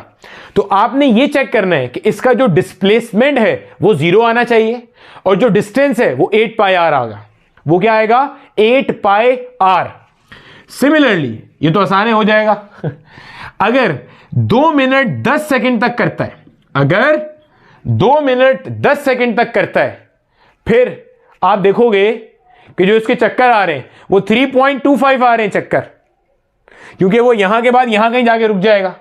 S1: तो आपने ये चेक करना है कि इसका जो डिस्प्लेसमेंट है वो 0 आना चाहिए और जो डिस्टेंस है वो 8 पाई आर आएगा। वो क्या आएगा? 8 पाई आर। सिमिलरली ये तो आसान हो जाएगा। अगर 2 मिनट 10 सेकंड तक करता है, अगर 2 मिनट 10 सेकंड तक करता है, फिर आप देखोगे कि जो इसके चक्कर आ रहे हैं वो 3.25 आ रहे हैं चक्कर, क्योंकि वो यहां के बाद यहां कहीं जाके रुक जाएगा।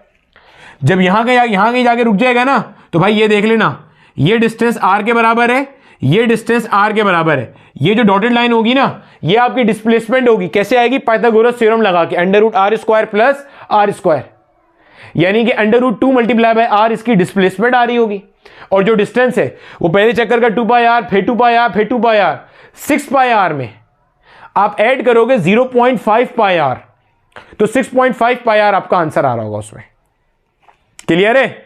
S1: जब यहां कहीं जाके रुक जाएगा ना, तो भाई ये देख लेना, ये डिस्टेंस r के बराबर है, ये डिस्टेंस r के बराबर है। ये जो डॉटेड लाइन होगी ना, ये आपकी डिस्प्लेसमेंट होगी। कैसे आएगी? पाइथागोरस थ्योरम लगा के, √r² प्लस r², यानी कि √2 मल्टीप्लाई बाय r इसकी डिस्प्लेसमेंट आ रही होगी। और जो डिस्टेंस है वो पहले चक्कर का 2 पाई आर, फिर 2 पाई आर, फिर 2 पाई आर, 6 पाई आर में आप ऐड करोगे 0.5 पाई आर, तो 6.5 पाई आर आपका आंसर आ रहा होगा उसमें। क्लियर है?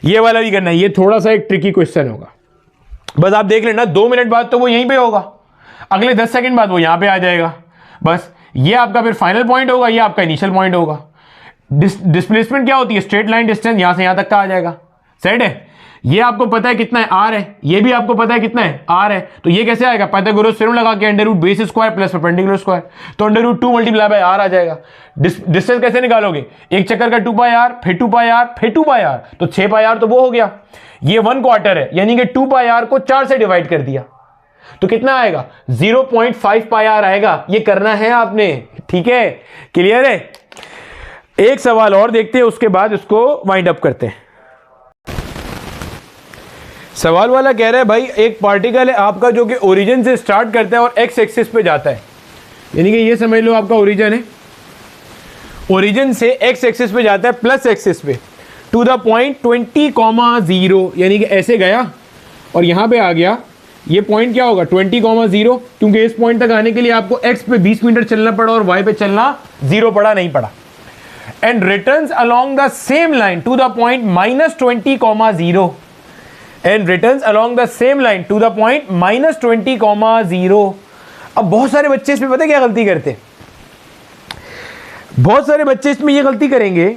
S1: ये वाला भी करना है। ये थोड़ा सा एक ट्रिकी क्वेश्चन होगा, बस आप देख लेना। 2 मिनट बाद तो वो यहीं पे होगा, अगले 10 सेकंड बाद वो यहां पे आ जाएगा। बस ये आपका फिर फाइनल पॉइंट होगा, ये आपका इनिशियल पॉइंट होगा। डिस्प्लेसमेंट क्या होती है? स्ट्रेट लाइन डिस्टेंस यहां से यहां तक का आ जाएगा। सेट है? ये आपको पता है कितना है? r है। ये भी आपको पता है कितना है? r है। तो ये कैसे आएगा? पाइथागोरस थ्योरम लगा के √2 प्लस परपेंडिकुलर स्क्वायर, तो √2 मल्टीप्लाई बाय r आ जाएगा। डिस्टेंस कैसे निकालोगे? एक चक्कर का 2 पाई आर, फिर 2 पाई आर, फिर 2 पाई आर, तो 6 पाई आर तो वो हो गया। ये 1/4 है, यानी कि 2 पाई आर को 4 से डिवाइड कर दिया, तो कितना आएगा? 0.5 पाई आर आएगा। ये करना है आपने, ठीक है? क्लियर है? एक सवाल और देखते हैं, उसके बाद इसको वाइंड अप करते हैं। सवाल वाला कह रहा है भाई, एक पार्टिकल है आपका जो कि ओरिजिन से स्टार्ट करता है और एक्स एक्सिस पे जाता है, यानी कि ये समझ लो आपका ओरिजिन है, ओरिजिन से एक्स एक्सिस पे जाता है प्लस एक्सिस पे टू द पॉइंट 20,0, यानी कि ऐसे गया और यहां पे आ गया। ये पॉइंट क्या होगा? 20,0, क्योंकि इस पॉइंट तक आने के लिए आपको एक्स पे 20 मीटर चलना पड़ा और वाई पे चलना 0 पड़ा, नहीं पड़ा। And returns along the same line to the point -20,0 and returns along the same line to the point -20,0। अब बहुत सारे बच्चे इसमें पता है क्या गलती करते? बहुत सारे बच्चे इसमें ये गलती करेंगे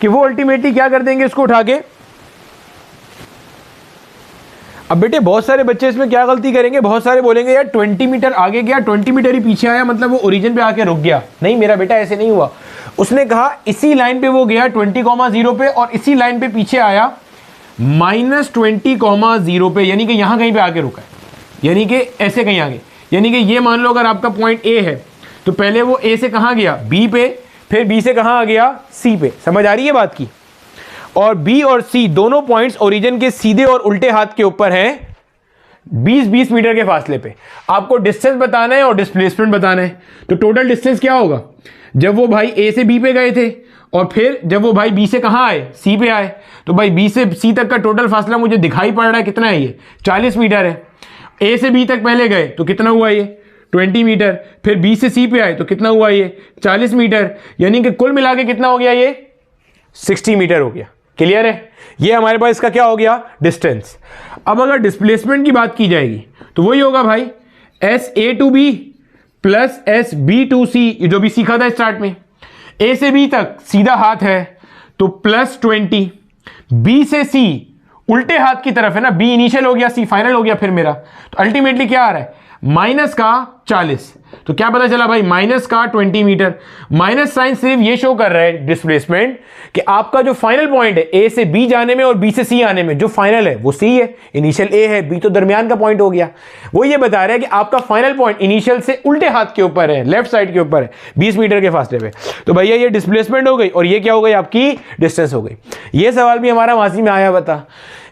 S1: कि वो अल्टीमेटली क्या कर देंगे इसको उठा के। अब बेटे बहुत सारे बच्चे इसमें क्या गलती करेंगे, बहुत सारे बोलेंगे यार 20 मीटर आगे गया, 20 मीटर ही पीछे आया, मतलब वो ओरिजिन पे आके रुक गया। नहीं मेरा बेटा, ऐसे नहीं हुआ। उसने कहा इसी लाइन पे वो गया 20,0 पे और इसी लाइन पे पीछे आया -20,0 पे, यानी कि यहां कहीं पे आके रुका है, यानी कि ऐसे कहीं आगे। यानी कि ये मान लो अगर आपका पॉइंट ए है तो पहले वो ए से कहां गया? बी पे, फिर बी से कहाँ आ गया, सी पे। समझ आ रही है बात की। और बी और सी दोनों पॉइंट्स ओरिजिन के सीधे और उल्टे हाथ के ऊपर हैं 20-20 मीटर के फासले पे। आपको डिस्टेंस बताना है और डिस्प्लेसमेंट बताना है। तो टोटल डिस्टेंस क्या होगा, जब वो भाई ए से बी पे गए थे और फिर जब वो भाई बी से कहाँ आए, सी पे आए, तो भाई बी से सी तक का टोटल फासला मुझे दिखाई पड़ रहा है कितना है, ये 40 मीटर है। ए से बी तक पहले गए तो कितना हुआ, ये 20 मीटर। फिर बी से सी पे आए तो कितना हुआ, ये 40 मीटर। यानी कि कुल मिला के कितना हो गया, ये 60 मीटर हो गया। क्लियर है। ये हमारे पास इसका क्या हो गया, डिस्टेंस। अब अगर डिस्प्लेसमेंट की बात की जाएगी तो वही होगा भाई S A to B plus S B to C, जो भी सीखा था स्टार्ट में। ए से बी तक सीधा हाथ है तो +20, बी से सी उल्टे हाथ की तरफ है ना, बी इनिशियल हो गया सी फाइनल हो गया फिर मेरा, तो अल्टीमेटली क्या आ रहा है, माइनस का 40। तो क्या पता चला भाई, माइनस का 20 मीटर। माइनस साइन सिर्फ ये शो कर रहा है डिस्प्लेसमेंट कि आपका जो फाइनल पॉइंट है ए से बी जाने में और बी से सी आने में, जो फाइनल है वो सी है, इनिशियल ए है, बी तो दरमियान का पॉइंट हो गया। वो ये बता रहा है कि आपका फाइनल पॉइंट इनिशियल से उल्टे हाथ के ऊपर है, लेफ्ट साइड के ऊपर है, 20 मीटर के फासले पे। तो भैया ये डिस्प्लेसमेंट हो गई और ये क्या हो गई, आपकी डिस्टेंस हो गई। ये सवाल भी हमारा माजी में आया हुआ था।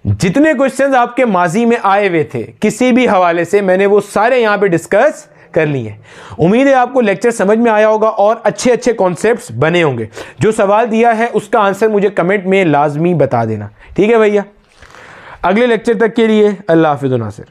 S1: जितने क्वेश्चंस आपके माजी में आए हुए थे किसी भी हवाले से, मैंने वो सारे यहां पे डिस्कस कर लिए। उम्मीद है आपको लेक्चर समझ में आया होगा और अच्छे अच्छे कॉन्सेप्ट्स बने होंगे। जो सवाल दिया है उसका आंसर मुझे कमेंट में लाजमी बता देना, ठीक है भैया। अगले लेक्चर तक के लिए अल्लाह हाफिज़ नासिर।